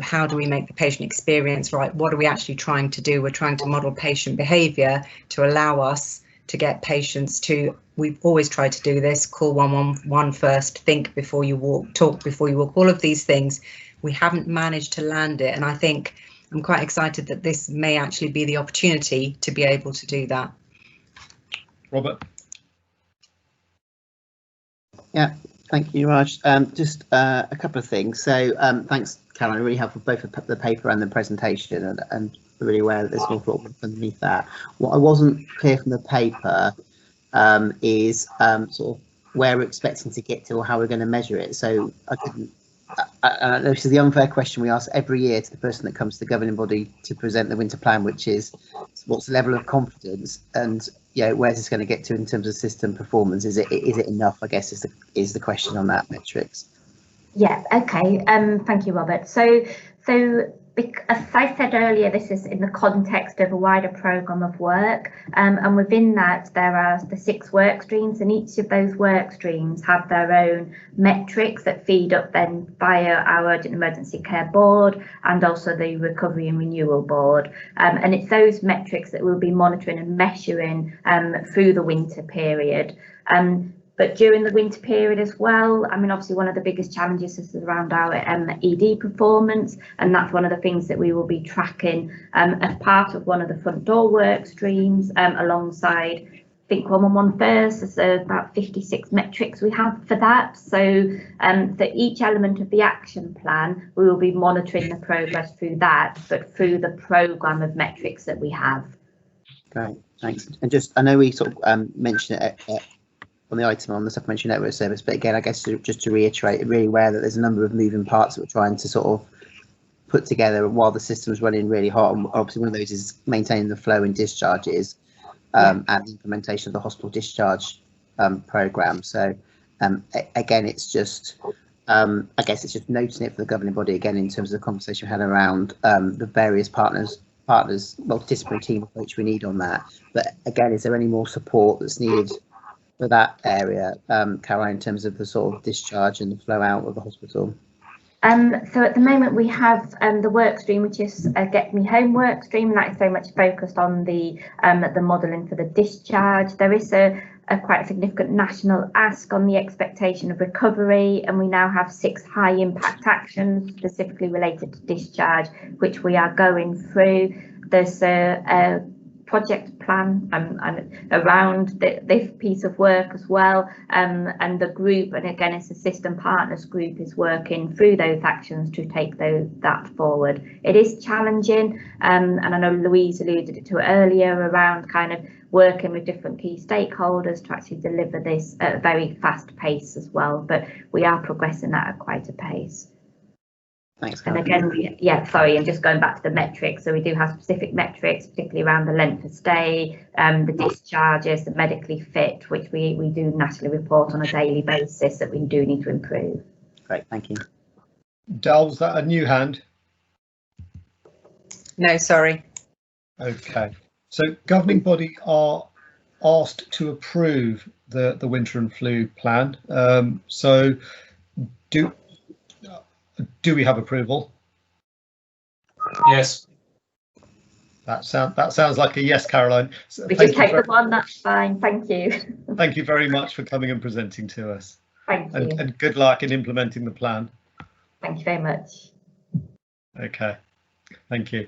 how do we make the patient experience right? What are we actually trying to do? We're trying to model patient behaviour to allow us to get patients to, we've always tried to do this, call 111 first, think before you walk, talk before you walk, all of these things. We haven't managed to land it. And I think I'm quite excited that this may actually be the opportunity to be able to do that. Robert. Yeah, thank you, Raj. Just a couple of things. So thanks, Caroline, really helpful, both the paper and the presentation, and really aware that there's an awful lot underneath that. What I wasn't clear from the paper is sort of where we're expecting to get to or how we're going to measure it. So I couldn't, this is the unfair question we ask every year to the person that comes to the governing body to present the winter plan, which is what's the level of confidence and where's this going to get to in terms of system performance? Is it enough, I guess, is the question on that metrics. Yeah, okay. Thank you, Robert. So as I said earlier, this is in the context of a wider programme of work, and within that there are the 6 work streams, and each of those work streams have their own metrics that feed up then via our Urgent Emergency Care Board and also the Recovery and Renewal Board, and it's those metrics that we'll be monitoring and measuring through the winter period. But during the winter period as well, I mean, obviously one of the biggest challenges is around our ED performance, and that's one of the things that we will be tracking as part of one of the front door work streams, alongside, I think 111 First. There's about 56 metrics we have for that. So for each element of the action plan, we will be monitoring the progress through that, but through the programme of metrics that we have. Great, thanks. And just, I know we sort of mentioned it on the item on the supplementary network service, but again, I guess just to reiterate, really aware that there's a number of moving parts that we're trying to sort of put together while the system's running really hot. And obviously one of those is maintaining the flow in discharges and the implementation of the hospital discharge programme. So again, it's just, I guess it's just noting it for the governing body again in terms of the conversation we had around the various partners, multidisciplinary team approach we need on that. But again, is there any more support that's needed for that area, Caroline, in terms of the sort of discharge and the flow out of the hospital? So at the moment we have the work stream, which is a Get Me Home work stream, and that is very much focused on the modelling for the discharge. There is a quite significant national ask on the expectation of recovery, and we now have 6 high impact actions specifically related to discharge, which we are going through. There's a project plan around this piece of work as well, and the group, and again it's a system partners group, is working through those actions to take that forward. It is challenging, and I know Louise alluded to it earlier around kind of working with different key stakeholders to actually deliver this at a very fast pace as well, but we are progressing that at quite a pace. Thanks, and again, sorry, and just going back to the metrics, so we do have specific metrics, particularly around the length of stay, the discharges, the medically fit, which we do nationally report on a daily basis that we do need to improve. Great, thank you. Del, was that a new hand? No, sorry. Okay, so governing body are asked to approve the winter and flu plan. So do we have approval? Yes. That sounds like a yes, Caroline. So we just take the one, that's fine. Thank you. Thank you very much for coming and presenting to us. Thank you. And good luck in implementing the plan. Thank you very much. Okay, thank you.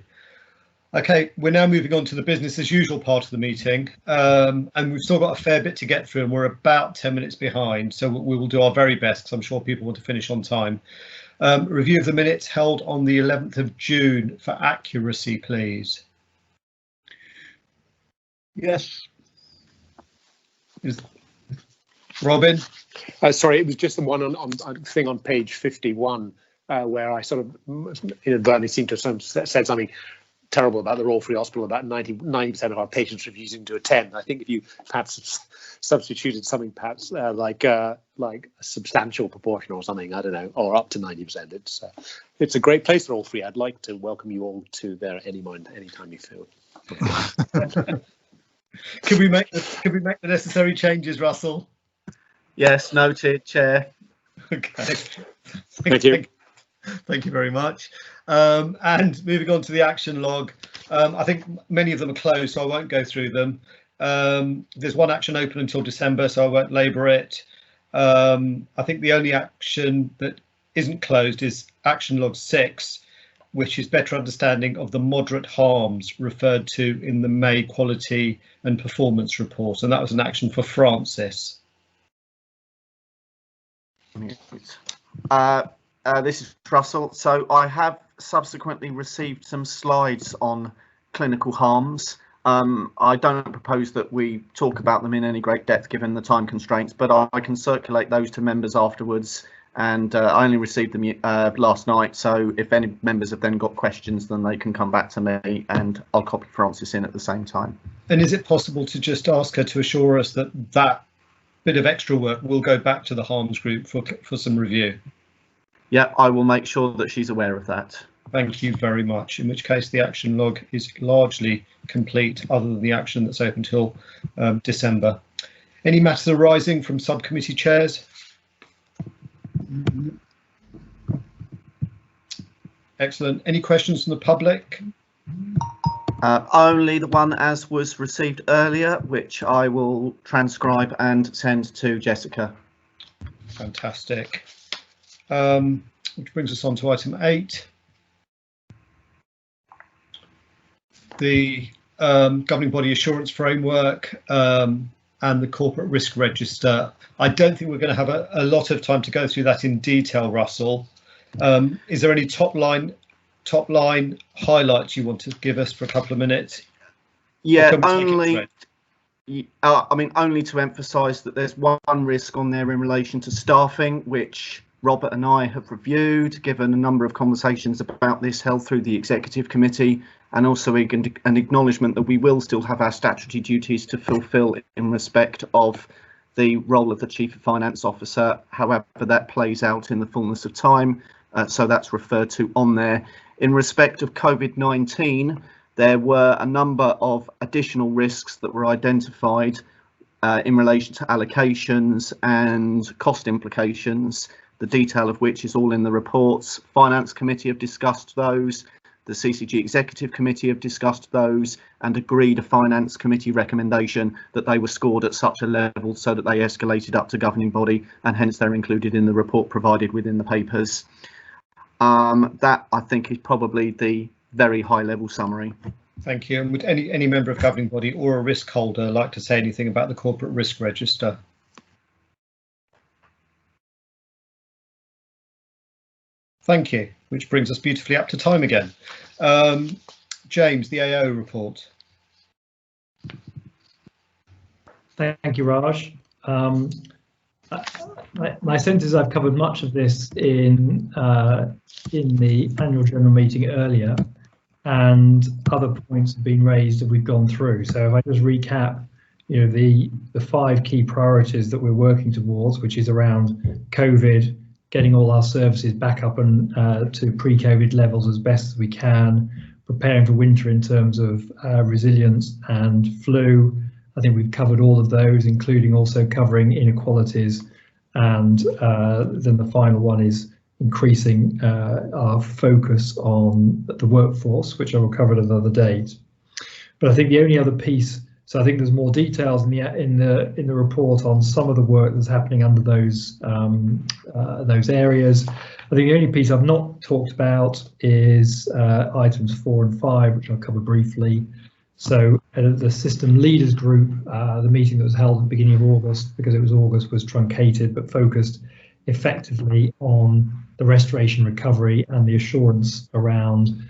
Okay, we're now moving on to the business as usual part of the meeting, and we've still got a fair bit to get through, and we're about 10 minutes behind, so we will do our very best because I'm sure people want to finish on time. Review of the minutes held on the 11th of June for accuracy, please. Yes. Robin? Sorry, it was just the one on thing on page 51 where I sort of inadvertently seemed to have said something terrible about the Royal Free Hospital, about 90% of our patients refusing to attend. I think if you perhaps substituted something perhaps like a substantial proportion or something, I don't know, or up to 90%, it's a great place, Royal Free. I'd like to welcome you all to there anytime you feel. Can we make the necessary changes, Russell? Yes, noted, Chair. Okay. Thank you. Thank you very much. And moving on to the action log, I think many of them are closed, so I won't go through them. There's one action open until December, so I won't labour it. I think the only action that isn't closed is action log 6, which is better understanding of the moderate harms referred to in the May quality and performance report, and that was an action for Francis. This is Russell. So I have subsequently received some slides on clinical harms. I don't propose that we talk about them in any great depth given the time constraints, but I can circulate those to members afterwards. And I only received them last night, so if any members have then got questions, then they can come back to me and I'll copy Francis in at the same time. And is it possible to just ask her to assure us that that bit of extra work will go back to the harms group for some review? Yeah, I will make sure that she's aware of that. Thank you very much, in which case the action log is largely complete, other than the action that's open till December. Any matters arising from subcommittee chairs? Excellent. Any questions from the public? Only the one as was received earlier, which I will transcribe and send to Jessica. Fantastic. Which brings us on to item 8. The governing body assurance framework and the corporate risk register. I don't think we're going to have a lot of time to go through that in detail, Russell. Is there any top line highlights you want to give us for a couple of minutes? Yeah, only to emphasise that there's one risk on there in relation to staffing, which Robert and I have reviewed, given a number of conversations about this held through the executive committee, and also an acknowledgement that we will still have our statutory duties to fulfil in respect of the role of the Chief Finance Officer, however that plays out in the fullness of time. So that's referred to on there. In respect of COVID-19, there were a number of additional risks that were identified in relation to allocations and cost implications, the detail of which is all in the reports. Finance Committee have discussed those, the CCG Executive Committee have discussed those, and agreed a Finance Committee recommendation that they were scored at such a level so that they escalated up to governing body, and hence they're included in the report provided within the papers. That, I think, is probably the very high level summary. Thank you. And would any member of governing body or a risk holder like to say anything about the corporate risk register? Thank you, which brings us beautifully up to time again. James, the AO report. Thank you, Raj. My sense is I've covered much of this in the annual general meeting earlier, and other points have been raised that we've gone through. So if I just recap, the 5 key priorities that we're working towards, which is around COVID, getting all our services back up and to pre-COVID levels as best as we can, preparing for winter in terms of resilience and flu. I think we've covered all of those, including also covering inequalities. And then the final one is increasing our focus on the workforce, which I will cover at another date. But I think the only other piece, so I think there's more details in the report on some of the work that's happening under those areas. I think the only piece I've not talked about is items 4 and 5, which I'll cover briefly. So the system leaders group, the meeting that was held at the beginning of August, because it was August, was truncated but focused effectively on the restoration recovery and the assurance around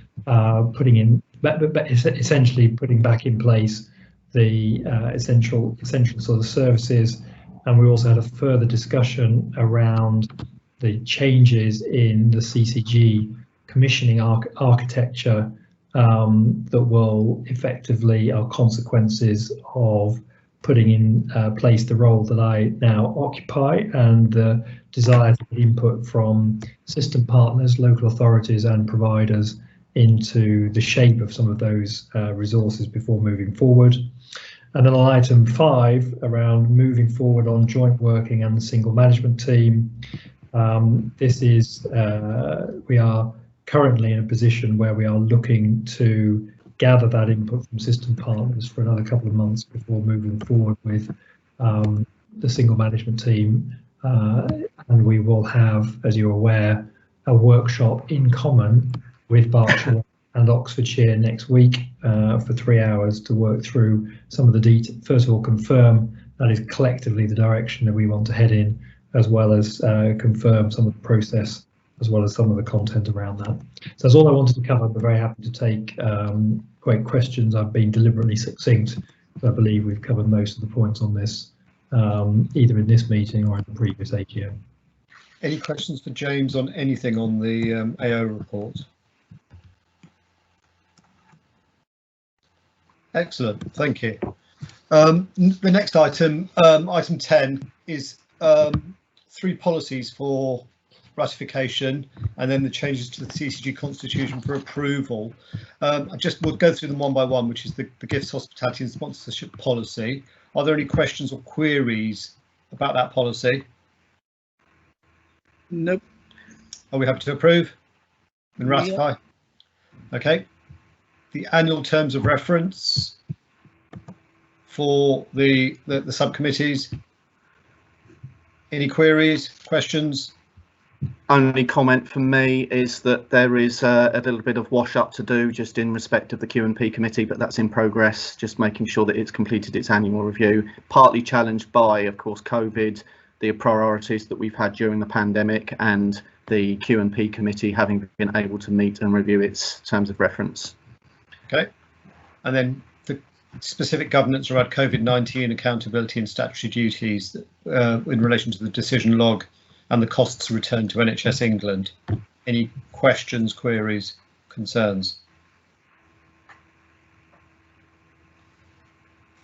essentially putting back in place the essential sort of services. And we also had a further discussion around the changes in the CCG commissioning architecture that will effectively are consequences of putting in place the role that I now occupy, and the desire to get input from system partners, local authorities and providers into the shape of some of those resources before moving forward. And then on item 5, around moving forward on joint working and the single management team, this is we are currently in a position where we are looking to gather that input from system partners for another couple of months before moving forward with the single management team. And we will have, as you're aware, a workshop in common with Berkshire and Oxfordshire next week for 3 hours to work through some of the detail. First of all, confirm that is collectively the direction that we want to head in, as well as confirm some of the process, as well as some of the content around that. So that's all I wanted to cover. I'm very happy to take great questions. I've been deliberately succinct. I believe we've covered most of the points on this, either in this meeting or in the previous AGM. Any questions for James on anything on the AO report? Excellent, thank you. The next item, item 10, is 3 policies for ratification, and then the changes to the CCG constitution for approval. I just will go through them one by one, which is the gifts, hospitality and sponsorship policy. Are there any questions or queries about that policy? Nope. Are we happy to approve and ratify? Yep. Okay. The annual terms of reference for the subcommittees. Any queries, questions? Only comment from me is that there is a little bit of wash up to do just in respect of the Q&P committee, but that's in progress, just making sure that it's completed its annual review, partly challenged by, of course, COVID, the priorities that we've had during the pandemic, and the Q&P committee having been able to meet and review its terms of reference. Okay, and then the specific governance around COVID-19 accountability and statutory duties in relation to the decision log and the costs returned to NHS England. Any questions, queries, concerns?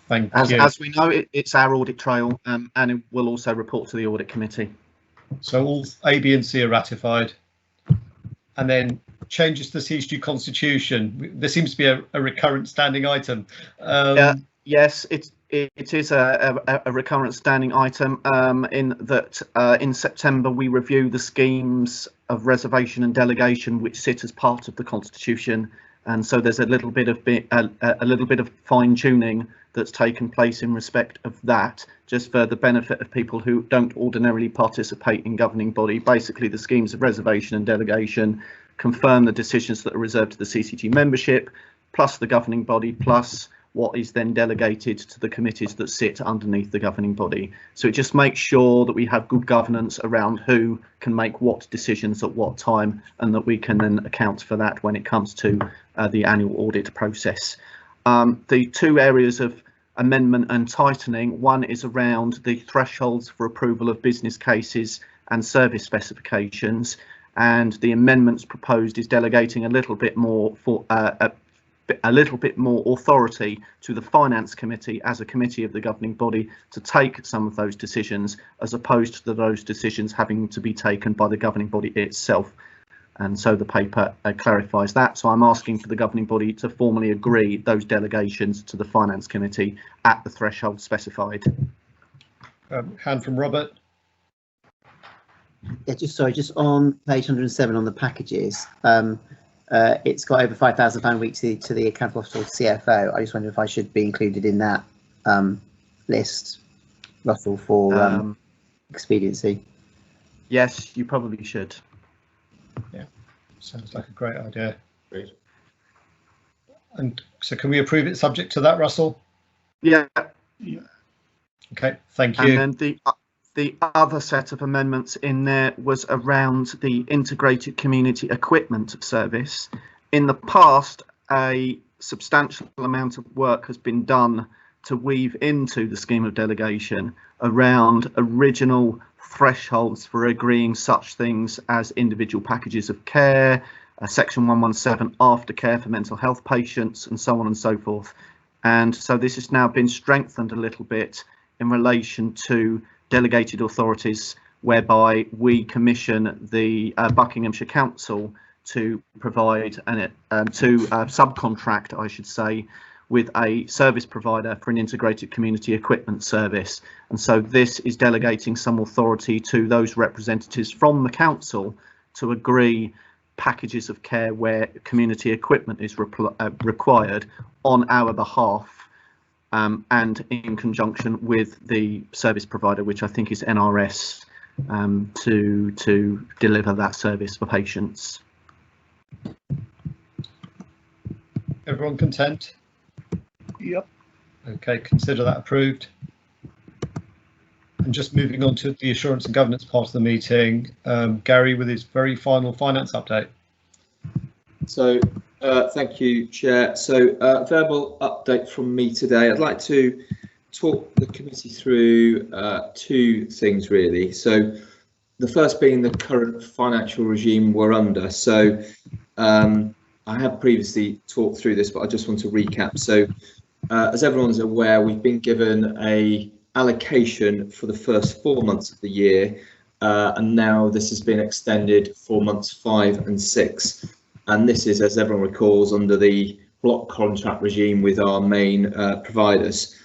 Thank you. As we know, it's our audit trail, and it will also report to the audit committee. So all A, B and C are ratified. And then changes to the CCG constitution. There seems to be a recurrent standing item. Yes, it is a recurrent standing item in that in September we review the schemes of reservation and delegation which sit as part of the constitution, and so there's a little bit of fine tuning that's taken place in respect of that, just for the benefit of people who don't ordinarily participate in governing body. Basically, the schemes of reservation and delegation confirm the decisions that are reserved to the CCG membership, plus the governing body, plus what is then delegated to the committees that sit underneath the governing body. So it just makes sure that we have good governance around who can make what decisions at what time, and that we can then account for that when it comes to the annual audit process. The two areas of amendment and tightening, one is around the thresholds for approval of business cases and service specifications, and the amendments proposed is delegating a little bit more for a little bit more authority to the Finance Committee as a committee of the governing body to take some of those decisions, as opposed to those decisions having to be taken by the governing body itself. And so the paper clarifies that. So I'm asking for the governing body to formally agree those delegations to the Finance Committee at the threshold specified. Hand from Robert. Yeah, just on page 107 on the packages. It's got over £5,000 weekly to the accountable officer or CFO. I just wonder if I should be included in that list, Russell, for expediency. Yes, you probably should. Yeah, sounds like a great idea. Great. And so can we approve it subject to that, Russell? Yeah. Okay, thank you. And then the other set of amendments in there was around the integrated community equipment service. In the past, a substantial amount of work has been done to weave into the scheme of delegation around original thresholds for agreeing such things as individual packages of care, section 117 aftercare for mental health patients, and so on and so forth. And so this has now been strengthened a little bit in relation to delegated authorities, whereby we commission the Buckinghamshire Council to provide subcontract, I should say, with a service provider for an integrated community equipment service. And so this is delegating some authority to those representatives from the council to agree packages of care where community equipment is required on our behalf, and in conjunction with the service provider, which I think is NRS, to deliver that service for patients. Everyone content? Yep. Okay, consider that approved. And just moving on to the assurance and governance part of the meeting, Gary with his very final finance update. So thank you, Chair. So verbal update from me today. I'd like to talk the committee through two things really. So the first being the current financial regime we're under. So I have previously talked through this, but I just want to recap. So as everyone's aware, we've been given a allocation for the first 4 months of the year and now this has been extended for months 5 and 6. And this is, as everyone recalls, under the block contract regime with our main providers.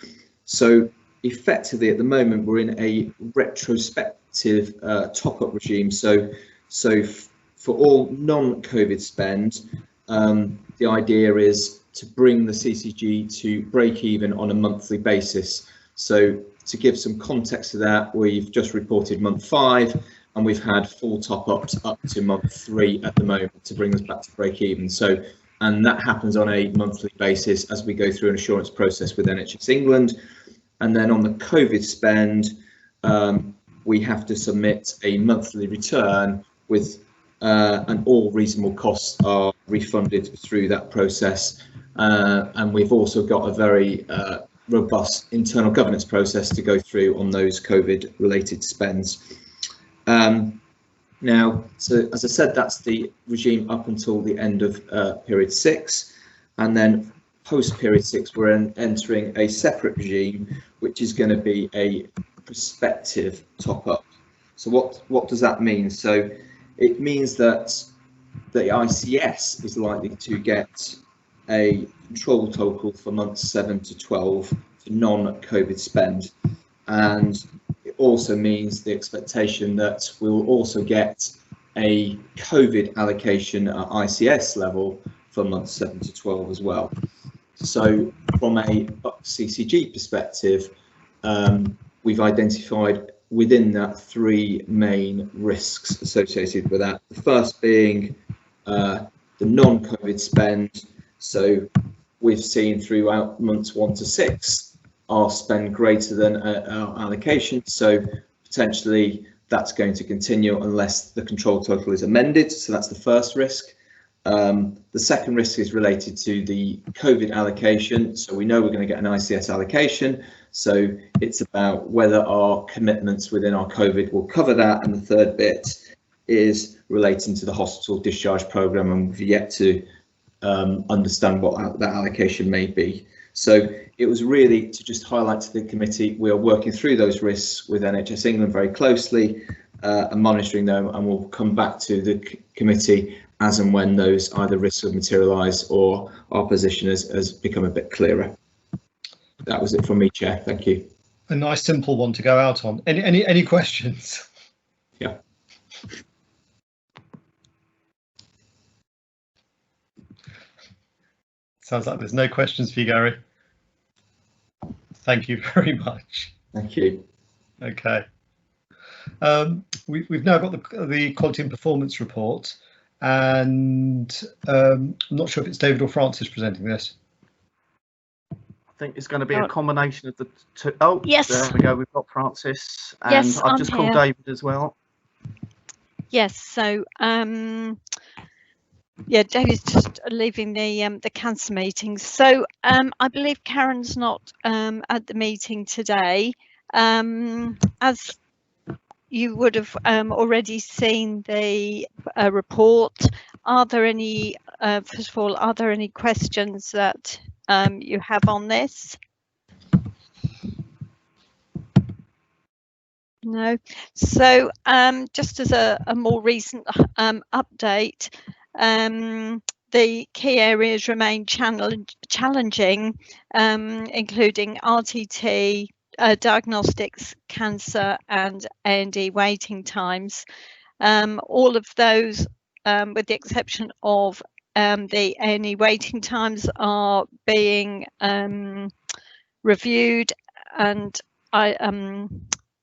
So effectively, at the moment, we're in a retrospective top-up regime. So for all non-COVID spend, the idea is to bring the CCG to break even on a monthly basis. So to give some context to that, we've just reported month 5, and we've had full top-ups up to month 3 at the moment to bring us back to break even. So, and that happens on a monthly basis as we go through an assurance process with NHS England. And then on the COVID spend, we have to submit a monthly return with and all reasonable costs are refunded through that process. And we've also got a very robust internal governance process to go through on those COVID related spends. Now, so as I said, that's the regime up until the end of period 6, and then post period 6 we're entering a separate regime, which is going to be a prospective top up. So what does that mean? So it means that the ICS is likely to get a control total for months 7 to 12 for non-COVID spend, and it also means the expectation that we'll also get a COVID allocation at ICS level for months 7 to 12 as well. So from a CCG perspective, we've identified within that 3 main risks associated with that. The first being the non-COVID spend. So we've seen throughout months 1 to 6 our spend greater than our allocation. So potentially that's going to continue unless the control total is amended. So that's the first risk. The second risk is related to the COVID allocation. So we know we're going to get an ICS allocation. So it's about whether our commitments within our COVID will cover that. And the third bit is relating to the hospital discharge programme, and we've yet to understand what that allocation may be. So it was really to just highlight to the committee, we are working through those risks with NHS England very closely and monitoring them, and we'll come back to the committee as and when those either risks have materialised or our position has become a bit clearer. That was it from me, Chair. Thank you. A nice simple one to go out on. Any questions? Yeah. Sounds like there's no questions for you, Gary. Thank you very much. Thank you. Okay. We've now got the quality and performance report, and I'm not sure if it's David or Francis presenting this. I think it's going to be a combination of the two. Oh, yes. There we go. We've got Francis, and yes, I've just called David as well. Yes. So, yeah, David's just leaving the cancer meeting. So I believe Karen's not at the meeting today. As you would have already seen the report, are there any, first of all, are there any questions that you have on this? No. So just as a more recent update, the key areas remain challenging, including RTT, diagnostics, cancer and A&E waiting times. All of those, with the exception of the A&E waiting times, are being reviewed and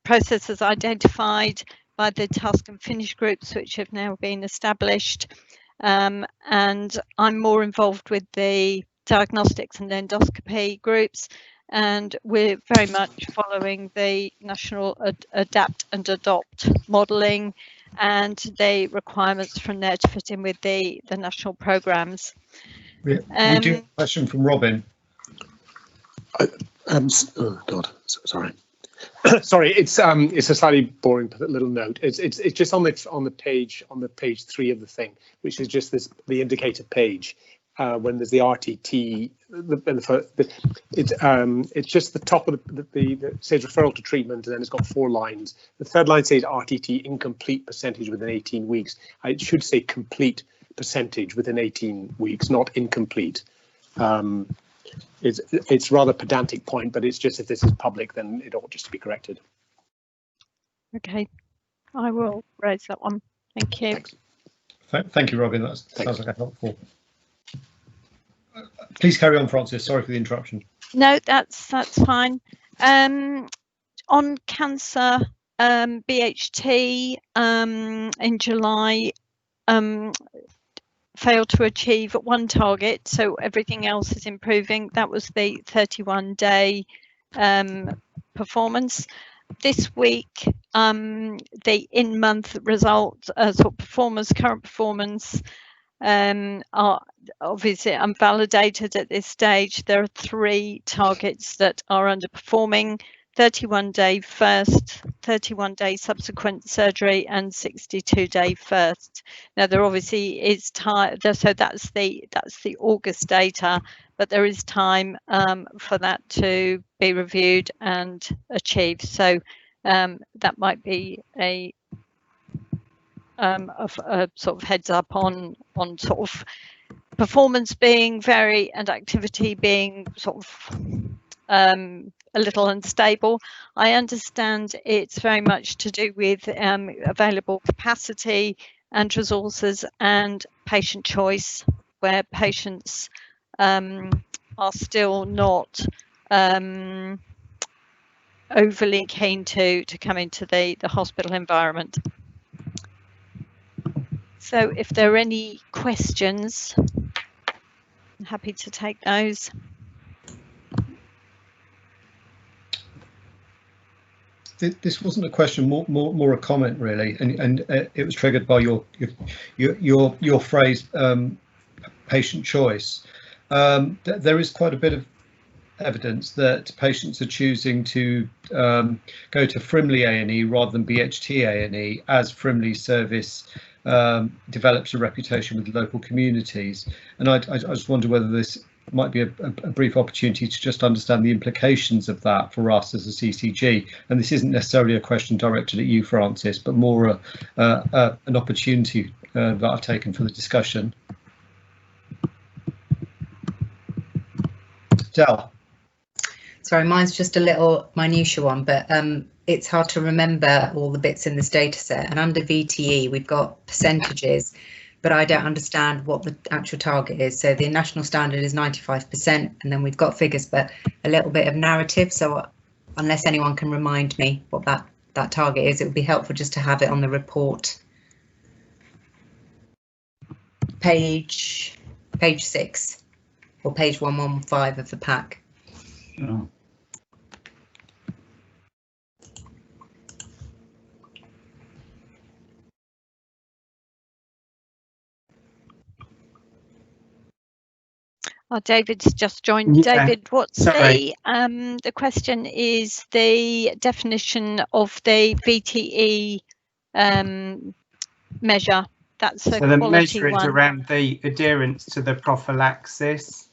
processes identified by the task and finish groups, which have now been established. And I'm more involved with the diagnostics and endoscopy groups, and we're very much following the national adapt and adopt modelling and the requirements from there to fit in with the national programmes. We do have a question from Robin. Oh God, sorry. Sorry, it's a slightly boring little note. It's just on the page 3 of the thing, which is just the indicator page. when there's the RTT, it's just the top of the says referral to treatment, and then it's got 4 lines. The third line says RTT incomplete percentage within 18 weeks. It should say complete percentage within 18 weeks, not incomplete. It's rather pedantic point, but it's just if this is public, then it ought just to be corrected. Okay, I will raise that one. Thank you. Thanks. Thank you, Robin. That sounds like a helpful. Please carry on, Francis. Sorry for the interruption. No, that's fine. On cancer, BHT in July failed to achieve 1 target, so everything else is improving. That was the 31-day performance. This week, the in-month results, sort of performance, current performance, are obviously unvalidated at this stage. There are 3 targets that are underperforming: 31-day first, 31-day subsequent surgery, and 62-day first. Now there obviously is time, so that's the August data, but there is time for that to be reviewed and achieved. So that might be a sort of heads up on sort of performance being very and activity being sort of a little unstable. I understand it's very much to do with available capacity and resources and patient choice, where patients are still not overly keen to come into the hospital environment. So if there are any questions, I'm happy to take those. This wasn't a question, more a comment really, and it was triggered by your phrase, patient choice. There is quite a bit of evidence that patients are choosing to go to Frimley A&E rather than BHT A&E as Frimley service develops a reputation with local communities, and I just wonder whether this might be a brief opportunity to just understand the implications of that for us as a CCG. And this isn't necessarily a question directed at you, Francis, but more an opportunity that I've taken for the discussion. Del. Sorry, mine's just a little minutiae one, but it's hard to remember all the bits in this data set. And under VTE, we've got percentages, but I don't understand what the actual target is. So the national standard is 95%, and then we've got figures, but a little bit of narrative. So unless anyone can remind me what that target is, it would be helpful just to have it on the report. Page 6 or page 115 of the pack. Oh. Oh, David's just joined. Yeah. David, what's the question is the definition of the VTE measure. That's a so the quality measure is one. Around the adherence to the prophylaxis.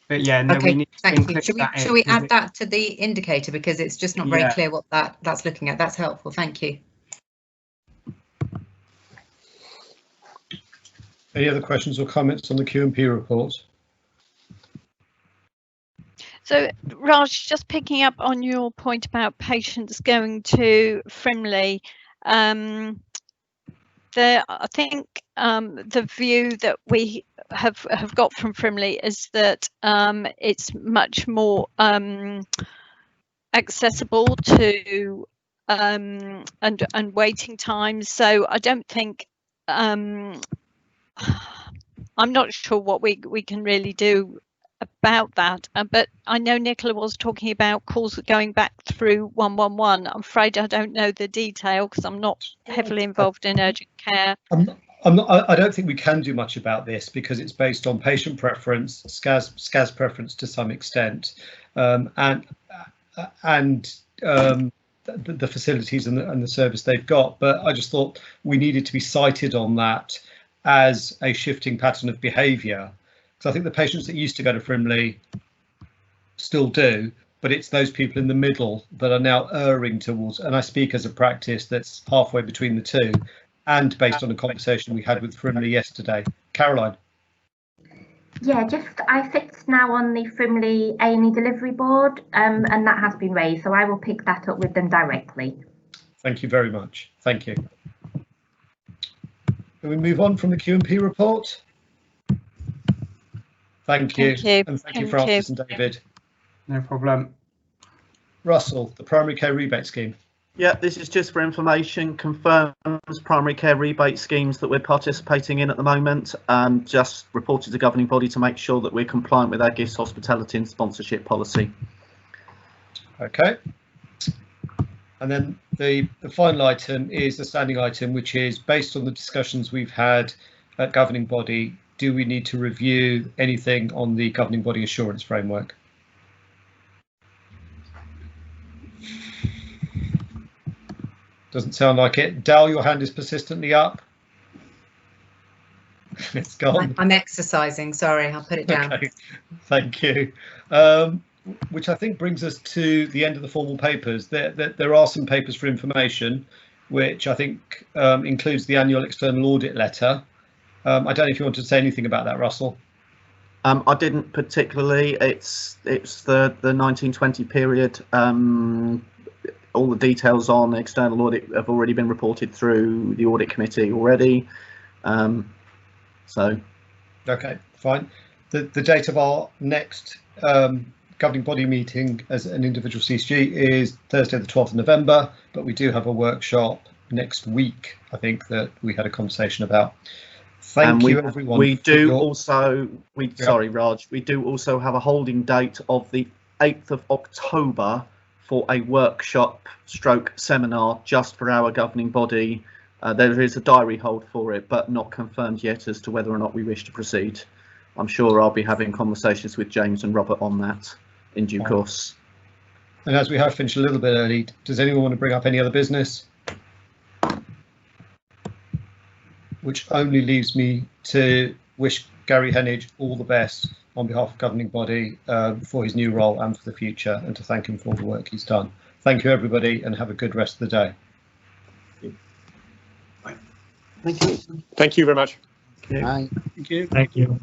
But yeah, no, okay, we need to thank you. Should we add that to the indicator, because it's just not very clear what that's looking at. That's helpful. Thank you. Any other questions or comments on the Q&P report? So, Raj, just picking up on your point about patients going to Frimley, I think the view that we have got from Frimley is that it's much more accessible to and waiting times. So I don't think I'm not sure what we can really do about that, but I know Nicola was talking about calls going back through 111. I'm afraid I don't know the detail because I'm not heavily involved in urgent care. I don't think we can do much about this because it's based on patient preference, SCAS preference to some extent, and the facilities and the service they've got. But I just thought we needed to be cited on that as a shifting pattern of behaviour. Because I think the patients that used to go to Frimley still do, but it's those people in the middle that are now erring towards, and I speak as a practice that's halfway between the two, and based on a conversation we had with Frimley yesterday. Caroline. Yeah, I sit now on the Frimley A&E delivery board, and that has been raised, so I will pick that up with them directly. Thank you very much. Thank you. Can we move on from the Q&P report? Thank you. And thank you, Francis and David. No problem. Russell, the primary care rebate scheme. Yeah, this is just for information, confirms primary care rebate schemes that we're participating in at the moment. Just reported to the governing body to make sure that we're compliant with our gifts, hospitality and sponsorship policy. Okay. And then the final item is the standing item, which is based on the discussions we've had at governing body, do we need to review anything on the governing body assurance framework? Doesn't sound like it. Dal, your hand is persistently up. It's gone. I'm exercising, sorry, I'll put it down. Okay. Thank you. Which I think brings us to the end of the formal papers. There are some papers for information, which I think includes the annual external audit letter. I don't know if you want to say anything about that, Russell. I didn't particularly. It's the 1920 period. All the details on the external audit have already been reported through the audit committee already. So. Okay, fine. The date of our next governing body meeting as an individual CCG is Thursday the 12th of November, but we do have a workshop next week, I think, that we had a conversation about. Thank you, everyone. We do also, sorry, Raj, we do also have a holding date of the 8th of October for a workshop stroke seminar just for our governing body. There is a diary hold for it, but not confirmed yet as to whether or not we wish to proceed. I'm sure I'll be having conversations with James and Robert on that in due course. And as we have finished a little bit early, does anyone want to bring up any other business? Which only leaves me to wish Gary Heneage all the best on behalf of governing body for his new role and for the future, and to thank him for all the work he's done. Thank you, everybody, and have a good rest of the day. Thank you. Thank you very much. Bye. Thank you. Thank you.